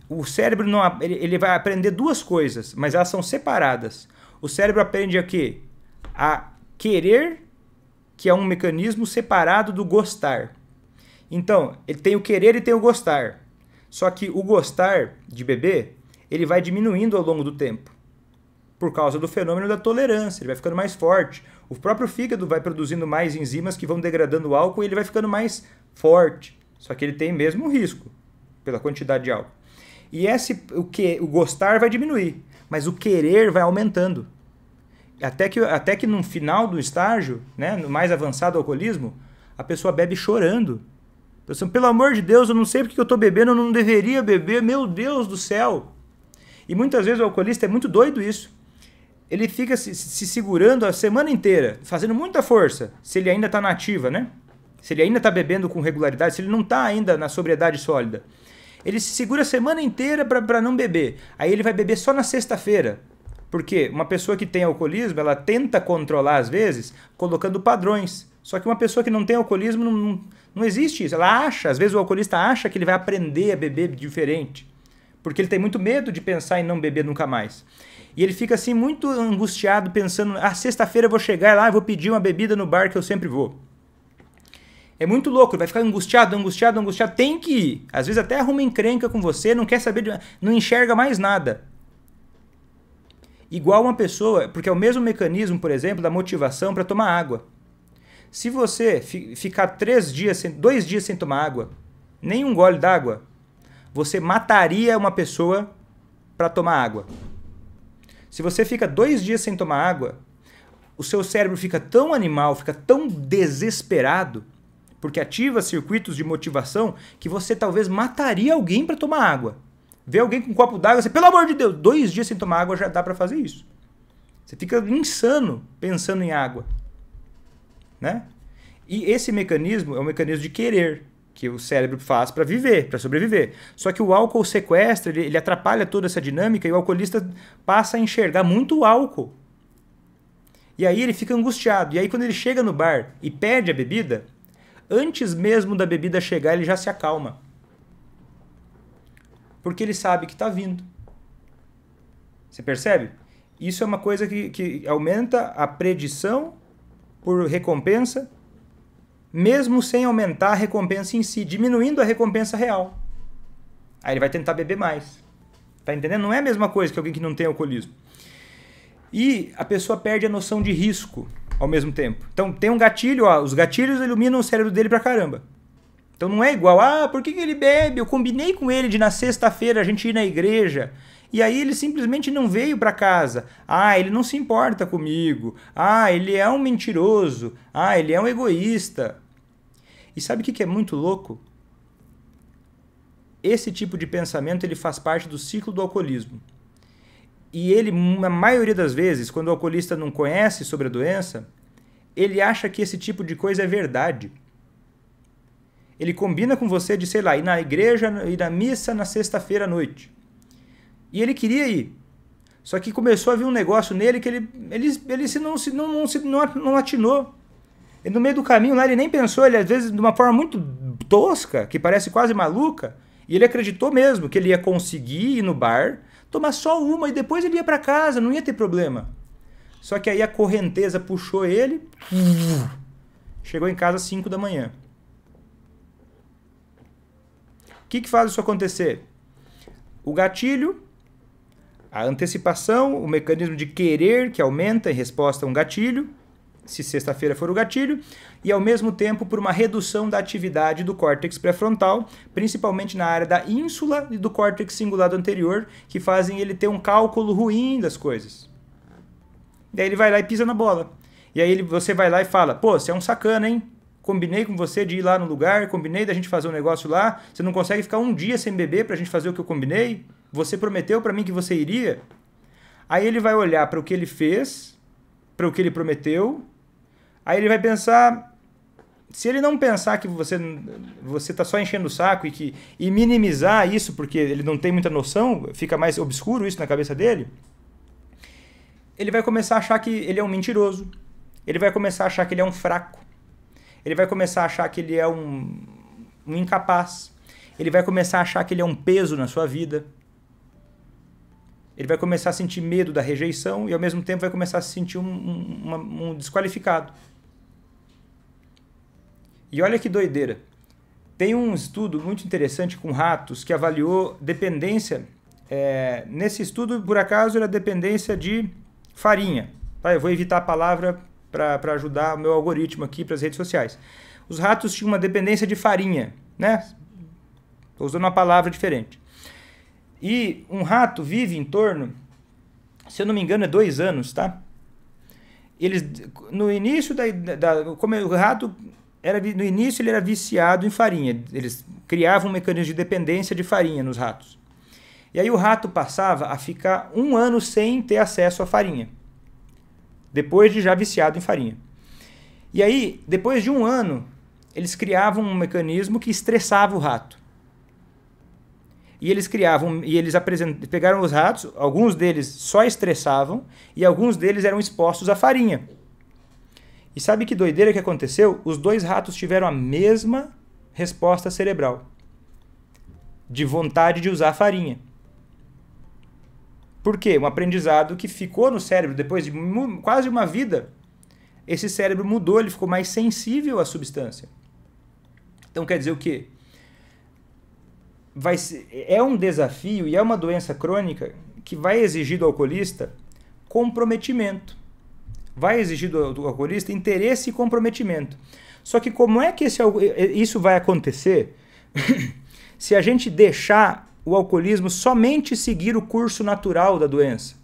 O cérebro ele vai aprender duas coisas, mas elas são separadas. O cérebro aprende a quê? A querer, que é um mecanismo separado do gostar. Então, ele tem o querer e tem o gostar. Só que o gostar de beber, ele vai diminuindo ao longo do tempo. Por causa do fenômeno da tolerância, ele vai ficando mais forte. O próprio fígado vai produzindo mais enzimas que vão degradando o álcool e ele vai ficando mais forte. Só que ele tem mesmo um risco, pela quantidade de álcool. E o gostar vai diminuir, mas o querer vai aumentando. Até que no final do estágio, né, no mais avançado alcoolismo, a pessoa bebe chorando. Pensando, pelo amor de Deus, eu não sei porque eu estou bebendo, eu não deveria beber, meu Deus do céu. E muitas vezes o alcoolista é muito doido isso. Ele fica se segurando a semana inteira, fazendo muita força, se ele ainda está na ativa, né? Se ele ainda está bebendo com regularidade, se ele não está ainda na sobriedade sólida. Ele se segura a semana inteira para não beber. Aí ele vai beber só na sexta-feira. Porque uma pessoa que tem alcoolismo, ela tenta controlar às vezes, colocando padrões. Só que uma pessoa que não tem alcoolismo, não existe isso. Ela acha, às vezes o alcoolista acha que ele vai aprender a beber diferente. Porque ele tem muito medo de pensar em não beber nunca mais. E ele fica assim muito angustiado pensando, sexta-feira eu vou chegar lá e vou pedir uma bebida no bar que eu sempre vou. É muito louco, ele vai ficar angustiado, tem que ir. Às vezes até arruma encrenca com você, não quer saber, não enxerga mais nada. Igual uma pessoa, porque é o mesmo mecanismo, por exemplo, da motivação para tomar água. Se você ficar 2 dias sem tomar água, nem um gole d'água, você mataria uma pessoa para tomar água. Se você fica 2 dias sem tomar água, o seu cérebro fica tão animal, fica tão desesperado, porque ativa circuitos de motivação, que você talvez mataria alguém para tomar água. Vê alguém com um copo d'água, você, pelo amor de Deus, 2 dias sem tomar água já dá para fazer isso. Você fica insano pensando em água. Né? E esse mecanismo é um mecanismo de querer, que o cérebro faz para viver, para sobreviver. Só que o álcool sequestra, ele atrapalha toda essa dinâmica e o alcoolista passa a enxergar muito o álcool. E aí ele fica angustiado. E aí quando ele chega no bar e pede a bebida, antes mesmo da bebida chegar, ele já se acalma. Porque ele sabe que está vindo. Você percebe? Isso é uma coisa que aumenta a predição por recompensa, mesmo sem aumentar a recompensa em si, diminuindo a recompensa real. Aí ele vai tentar beber mais. Tá entendendo? Não é a mesma coisa que alguém que não tem alcoolismo. E a pessoa perde a noção de risco ao mesmo tempo. Então tem um gatilho, os gatilhos iluminam o cérebro dele pra caramba. Então não é igual, por que ele bebe? Eu combinei com ele de na sexta-feira a gente ir na igreja. E aí ele simplesmente não veio para casa. Ele não se importa comigo. Ele é um mentiroso. Ele é um egoísta. E sabe o que é muito louco? Esse tipo de pensamento ele faz parte do ciclo do alcoolismo. E ele, na maioria das vezes, quando o alcoolista não conhece sobre a doença, ele acha que esse tipo de coisa é verdade. Ele combina com você de, sei lá, ir na igreja, ir na missa na sexta-feira à noite. E ele queria ir. Só que começou a vir um negócio nele que ele não atinou. E no meio do caminho lá ele nem pensou, ele às vezes de uma forma muito tosca, que parece quase maluca, e ele acreditou mesmo que ele ia conseguir ir no bar, tomar só uma e depois ele ia para casa, não ia ter problema. Só que aí a correnteza puxou ele, chegou em casa às 5 da manhã. O que faz isso acontecer? O gatilho, a antecipação, o mecanismo de querer que aumenta em resposta a um gatilho, se sexta-feira for o gatilho, e ao mesmo tempo por uma redução da atividade do córtex pré-frontal, principalmente na área da ínsula e do córtex cingulado anterior, que fazem ele ter um cálculo ruim das coisas. Daí ele vai lá e pisa na bola. E aí você vai lá e fala, você é um sacana, hein? Combinei com você de ir lá no lugar, combinei da gente fazer um negócio lá, você não consegue ficar um dia sem beber pra gente fazer o que eu combinei? Você prometeu pra mim que você iria? Aí ele vai olhar para o que ele fez, para o que ele prometeu, aí ele vai pensar, se ele não pensar que você tá só enchendo o saco e minimizar isso, porque ele não tem muita noção, fica mais obscuro isso na cabeça dele, ele vai começar a achar que ele é um mentiroso, ele vai começar a achar que ele é um fraco, ele vai começar a achar que ele é um incapaz, ele vai começar a achar que ele é um peso na sua vida, ele vai começar a sentir medo da rejeição e ao mesmo tempo vai começar a se sentir um desqualificado. E olha que doideira. Tem um estudo muito interessante com ratos que avaliou dependência. Nesse estudo, por acaso, era dependência de farinha. Eu vou evitar a palavra para ajudar o meu algoritmo aqui para as redes sociais. Os ratos tinham uma dependência de farinha, né? Estou usando uma palavra diferente. E um rato vive em torno, se eu não me engano, 2 anos, tá? No início como o rato no início ele era viciado em farinha. Eles criavam um mecanismo de dependência de farinha nos ratos. E aí o rato passava a ficar 1 ano sem ter acesso à farinha, depois de já viciado em farinha. E aí, depois de 1 ano, eles criavam um mecanismo que estressava o rato. E eles pegaram os ratos, alguns deles só estressavam e alguns deles eram expostos à farinha. E sabe que doideira que aconteceu? Os 2 ratos tiveram a mesma resposta cerebral, de vontade de usar a farinha. Por quê? Um aprendizado que ficou no cérebro depois de quase uma vida. Esse cérebro mudou, ele ficou mais sensível à substância. Então quer dizer o quê? É um desafio e é uma doença crônica que vai exigir do alcoolista comprometimento. Vai exigir do alcoolista interesse e comprometimento. Só que como é que isso vai acontecer se a gente deixar o alcoolismo somente seguir o curso natural da doença,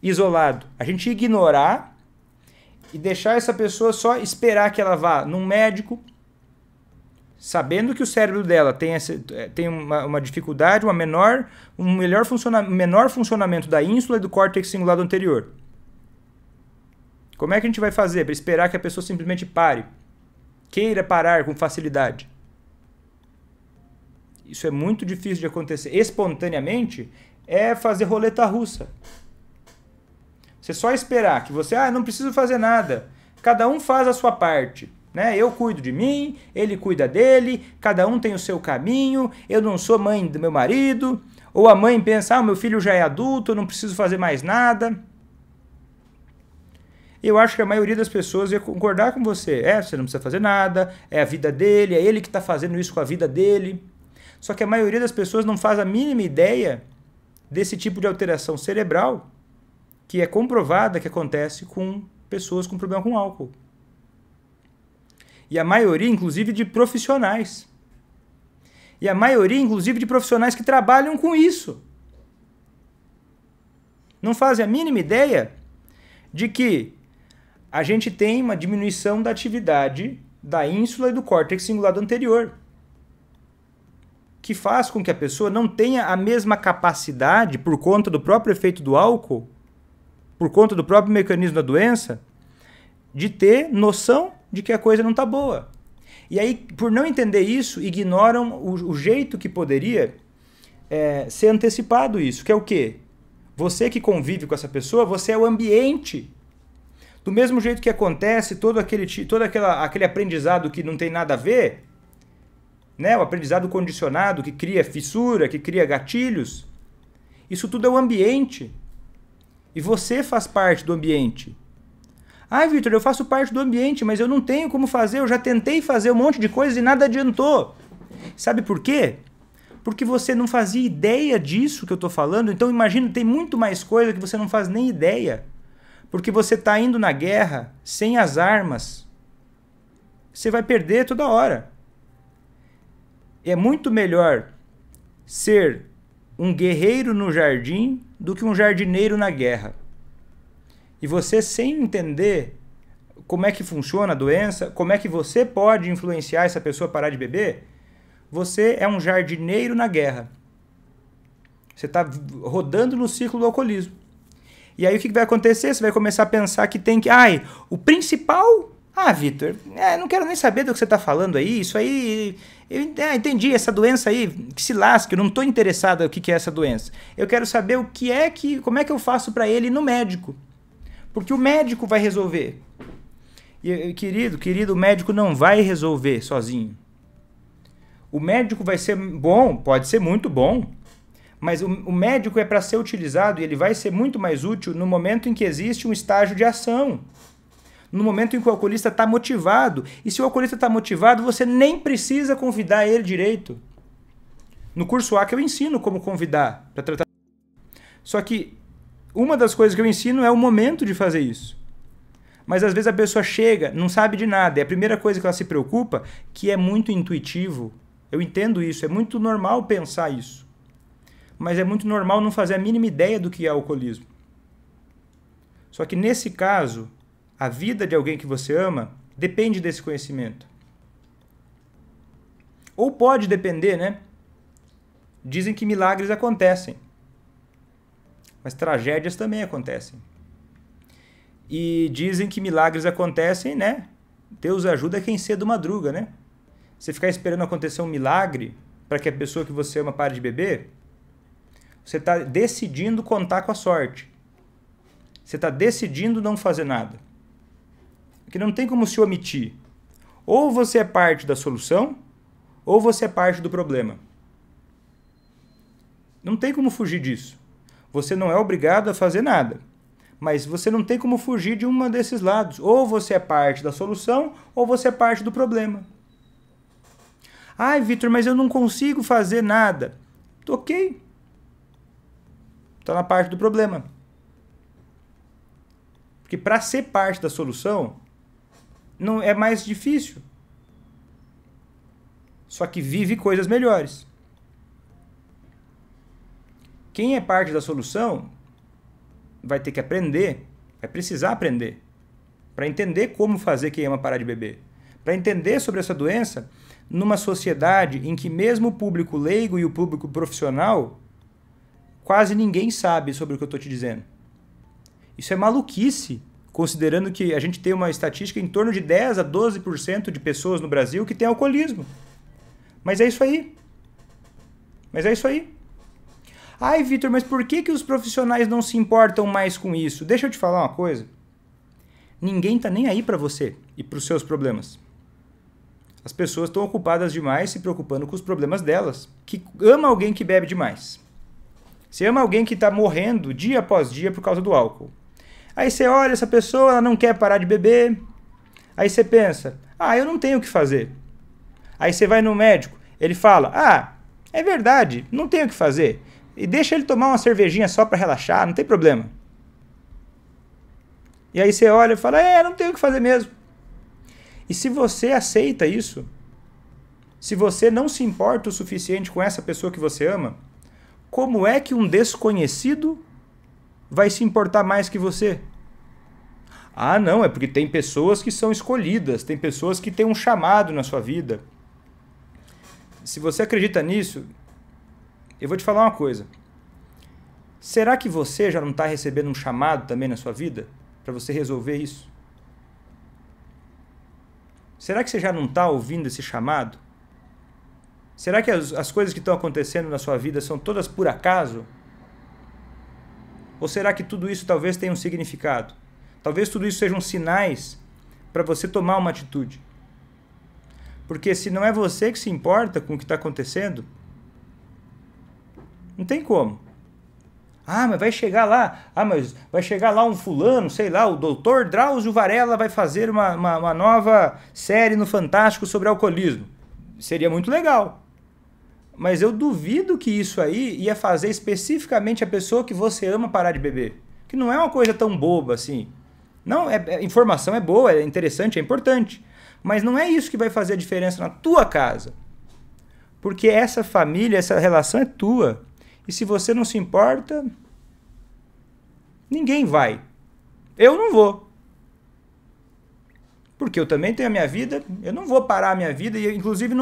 isolado? A gente ignorar e deixar essa pessoa só esperar que ela vá num médico, sabendo que o cérebro dela tem uma dificuldade, um menor funcionamento da ínsula e do córtex cingulado anterior. Como é que a gente vai fazer para esperar que a pessoa simplesmente pare? Queira parar com facilidade? Isso é muito difícil de acontecer. Espontaneamente é fazer roleta russa. Você só esperar que você, não preciso fazer nada. Cada um faz a sua parte. Né? Eu cuido de mim, ele cuida dele, cada um tem o seu caminho, eu não sou mãe do meu marido. Ou a mãe pensa, meu filho já é adulto, eu não preciso fazer mais nada. Eu acho que a maioria das pessoas ia concordar com você. Você não precisa fazer nada, é a vida dele, é ele que está fazendo isso com a vida dele. Só que a maioria das pessoas não faz a mínima ideia desse tipo de alteração cerebral que é comprovada que acontece com pessoas com problema com álcool. E a maioria, inclusive, de profissionais. E a maioria, inclusive, de profissionais que trabalham com isso. Não fazem a mínima ideia de que a gente tem uma diminuição da atividade da ínsula e do córtex cingulado anterior, que faz com que a pessoa não tenha a mesma capacidade, por conta do próprio efeito do álcool, por conta do próprio mecanismo da doença, de ter noção de que a coisa não está boa. E aí, por não entender isso, ignoram o jeito que poderia ser antecipado isso, que é o quê? Você que convive com essa pessoa, você é o ambiente. Do mesmo jeito que acontece todo aquele aprendizado que não tem nada a ver, né? O aprendizado condicionado que cria fissura, que cria gatilhos, isso tudo é o ambiente. E você faz parte do ambiente. Vitor, eu faço parte do ambiente, mas eu não tenho como fazer, eu já tentei fazer um monte de coisas e nada adiantou. Sabe por quê? Porque você não fazia ideia disso que eu estou falando. Então imagina, tem muito mais coisa que você não faz nem ideia. Porque você está indo na guerra sem as armas. Você vai perder toda hora. É muito melhor ser um guerreiro no jardim do que um jardineiro na guerra. E você, sem entender como é que funciona a doença, como é que você pode influenciar essa pessoa a parar de beber, você é um jardineiro na guerra. Você está rodando no ciclo do alcoolismo. E aí o que vai acontecer? Você vai começar a pensar que tem que... o principal... Vitor, não quero nem saber do que você está falando aí. Isso aí... Eu entendi, essa doença aí, que se lasque, eu não estou interessado no que é essa doença. Eu quero saber como é que eu faço para ele ir no médico. Porque o médico vai resolver. E, querido, o médico não vai resolver sozinho. O médico vai ser bom, pode ser muito bom, mas o médico é para ser utilizado e ele vai ser muito mais útil no momento em que existe um estágio de ação. No momento em que o alcoolista está motivado. E se o alcoolista está motivado, você nem precisa convidar ele direito. No curso A que eu ensino como convidar para tratar. Só que uma das coisas que eu ensino é o momento de fazer isso. Mas às vezes a pessoa chega, não sabe de nada. É a primeira coisa que ela se preocupa, que é muito intuitivo. Eu entendo isso, é muito normal pensar isso. Mas é muito normal não fazer a mínima ideia do que é alcoolismo. Só que nesse caso, a vida de alguém que você ama depende desse conhecimento. Ou pode depender, né? Dizem que milagres acontecem, mas tragédias também acontecem. E dizem que milagres acontecem, né? Deus ajuda quem cedo madruga, né? Você ficar esperando acontecer um milagre para que a pessoa que você ama pare de beber, você está decidindo contar com a sorte. Você está decidindo não fazer nada. Porque não tem como se omitir. Ou você é parte da solução, ou você é parte do problema. Não tem como fugir disso. Você não é obrigado a fazer nada. Mas você não tem como fugir de um desses lados. Ou você é parte da solução, ou você é parte do problema. Ai, Vitor, mas eu não consigo fazer nada. Ok. Está na parte do problema. Porque para ser parte da solução, não é mais difícil. Só que vive coisas melhores. Quem é parte da solução vai ter que aprender, vai precisar aprender, para entender como fazer quem ama parar de beber. Para entender sobre essa doença numa sociedade em que mesmo o público leigo e o público profissional, quase ninguém sabe sobre o que eu estou te dizendo. Isso é maluquice, considerando que a gente tem uma estatística em torno de 10 a 12% de pessoas no Brasil que têm alcoolismo. Mas é isso aí. Ai, Vitor, mas por que os profissionais não se importam mais com isso? Deixa eu te falar uma coisa. Ninguém está nem aí para você e para os seus problemas. As pessoas estão ocupadas demais se preocupando com os problemas delas. Que ama alguém que bebe demais. Você ama alguém que está morrendo dia após dia por causa do álcool. Aí você olha essa pessoa, ela não quer parar de beber. Aí você pensa, eu não tenho o que fazer. Aí você vai no médico, ele fala, é verdade, não tenho o que fazer. E deixa ele tomar uma cervejinha só para relaxar, não tem problema. E aí você olha e fala, não tenho o que fazer mesmo. E se você aceita isso, se você não se importa o suficiente com essa pessoa que você ama, como é que um desconhecido vai se importar mais que você? Não, é porque tem pessoas que são escolhidas, tem pessoas que têm um chamado na sua vida. Se você acredita nisso, eu vou te falar uma coisa. Será que você já não está recebendo um chamado também na sua vida para você resolver isso? Será que você já não está ouvindo esse chamado? Será que as coisas que estão acontecendo na sua vida são todas por acaso? Ou será que tudo isso talvez tenha um significado? Talvez tudo isso sejam sinais para você tomar uma atitude. Porque se não é você que se importa com o que está acontecendo, não tem como. Mas vai chegar lá. Mas vai chegar lá um fulano, sei lá, o Dr. Drauzio Varela vai fazer uma nova série no Fantástico sobre alcoolismo. Seria muito legal. Mas eu duvido que isso aí ia fazer especificamente a pessoa que você ama parar de beber. Que não é uma coisa tão boba assim. Não, informação é boa, é interessante, é importante. Mas não é isso que vai fazer a diferença na tua casa. Porque essa família, essa relação é tua. E se você não se importa, ninguém vai. Eu não vou. Porque eu também tenho a minha vida, eu não vou parar a minha vida, e inclusive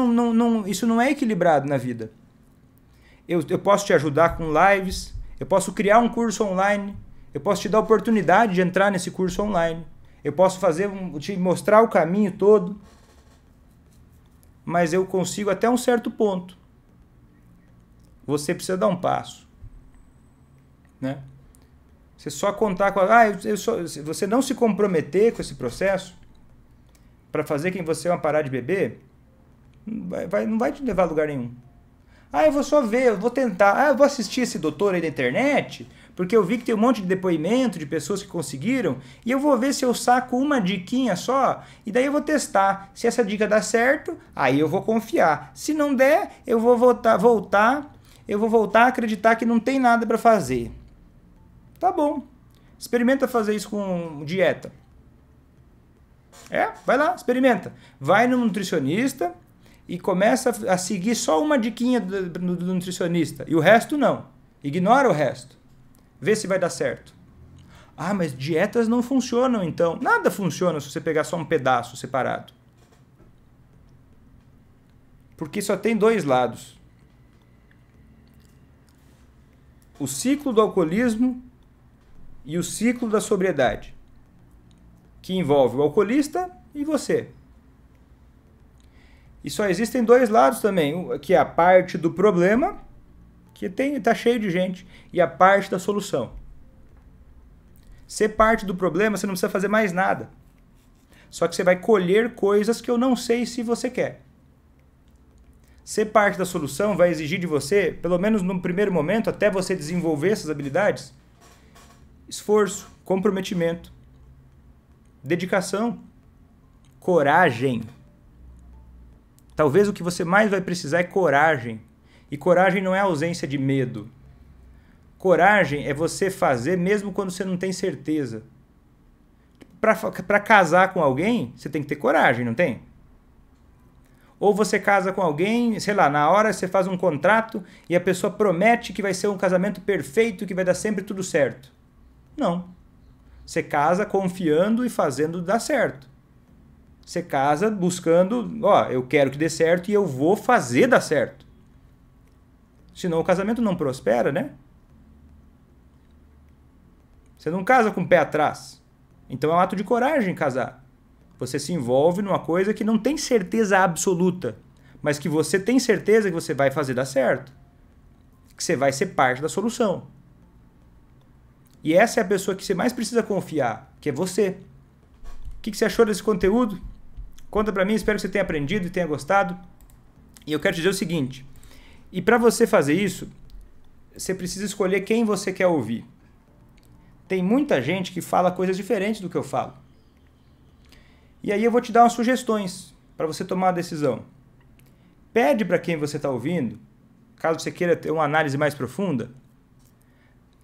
isso não é equilibrado na vida. Eu posso te ajudar com lives, eu posso criar um curso online, eu posso te dar a oportunidade de entrar nesse curso online, eu posso te mostrar o caminho todo, mas eu consigo até um certo ponto. Você precisa dar um passo. Né? Você só contar com se você não se comprometer com esse processo, para fazer quem você ama parar de beber, não vai te levar a lugar nenhum. Eu vou só ver, eu vou tentar. Eu vou assistir esse doutor aí da internet, porque eu vi que tem um monte de depoimento de pessoas que conseguiram, e eu vou ver se eu saco uma diquinha só, e daí eu vou testar. Se essa dica dá certo, aí eu vou confiar. Se não der, eu vou voltar a acreditar que não tem nada para fazer. Tá bom. Experimenta fazer isso com dieta. Vai lá, experimenta. Vai no nutricionista e começa a seguir só uma diquinha do nutricionista. E o resto não. Ignora o resto. Vê se vai dar certo. Mas dietas não funcionam então. Nada funciona se você pegar só um pedaço separado. Porque só tem dois lados. O ciclo do alcoolismo e o ciclo da sobriedade, que envolve o alcoolista e você. E só existem dois lados também, que é a parte do problema, que está cheio de gente, e a parte da solução. Ser parte do problema, você não precisa fazer mais nada. Só que você vai colher coisas que eu não sei se você quer. Ser parte da solução vai exigir de você, pelo menos no primeiro momento, até você desenvolver essas habilidades, esforço, comprometimento, dedicação, coragem. Talvez o que você mais vai precisar é coragem. E coragem não é ausência de medo. Coragem é você fazer mesmo quando você não tem certeza. Para casar com alguém, você tem que ter coragem, não tem? Ou você casa com alguém, sei lá, na hora você faz um contrato e a pessoa promete que vai ser um casamento perfeito, que vai dar sempre tudo certo. Não. Você casa confiando e fazendo dar certo. Você casa buscando, eu quero que dê certo e eu vou fazer dar certo. Senão o casamento não prospera, né? Você não casa com o pé atrás. Então é um ato de coragem casar. Você se envolve numa coisa que não tem certeza absoluta, mas que você tem certeza que você vai fazer dar certo. Que você vai ser parte da solução. E essa é a pessoa que você mais precisa confiar, que é você. O que você achou desse conteúdo? Conta pra mim, espero que você tenha aprendido e tenha gostado. E eu quero te dizer o seguinte, e para você fazer isso, você precisa escolher quem você quer ouvir. Tem muita gente que fala coisas diferentes do que eu falo. E aí eu vou te dar umas sugestões para você tomar a decisão. Pede para quem você está ouvindo, caso você queira ter uma análise mais profunda,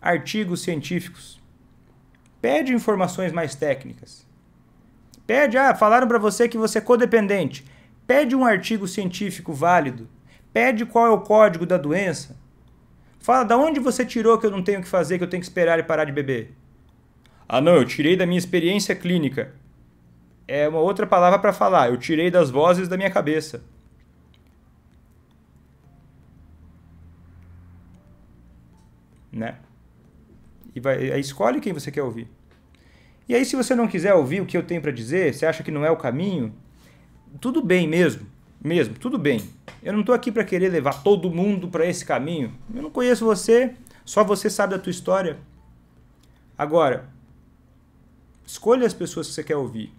artigos científicos. Pede informações mais técnicas. Pede, falaram para você que você é codependente. Pede um artigo científico válido. Pede qual é o código da doença. Fala, da onde você tirou que eu não tenho o que fazer, que eu tenho que esperar e parar de beber? Não, eu tirei da minha experiência clínica. É uma outra palavra para falar. Eu tirei das vozes da minha cabeça. Né? Aí escolhe quem você quer ouvir. E aí, se você não quiser ouvir o que eu tenho para dizer, você acha que não é o caminho, tudo bem mesmo, tudo bem. Eu não estou aqui para querer levar todo mundo para esse caminho. Eu não conheço você, só você sabe da tua história. Agora, escolha as pessoas que você quer ouvir,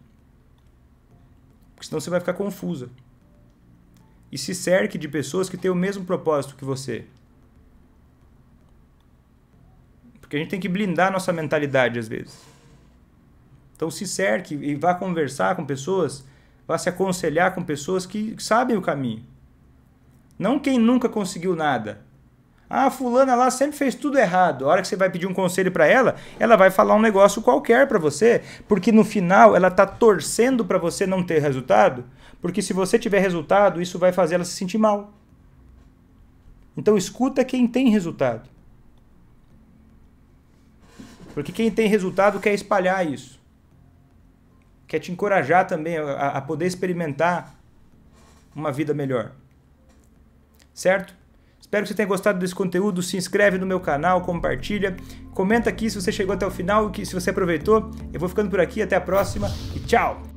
porque senão você vai ficar confusa. E se cerque de pessoas que têm o mesmo propósito que você. Porque a gente tem que blindar a nossa mentalidade às vezes. Então se cerque e vá conversar com pessoas, vá se aconselhar com pessoas que sabem o caminho. Não quem nunca conseguiu nada. Fulana lá sempre fez tudo errado. A hora que você vai pedir um conselho para ela, ela vai falar um negócio qualquer para você, porque no final ela está torcendo para você não ter resultado, porque se você tiver resultado, isso vai fazer ela se sentir mal. Então escuta quem tem resultado. Porque quem tem resultado quer espalhar isso. Quer te encorajar também a poder experimentar uma vida melhor. Certo? Espero que você tenha gostado desse conteúdo. Se inscreve no meu canal, compartilha. Comenta aqui se você chegou até o final, se você aproveitou. Eu vou ficando por aqui. Até a próxima e tchau!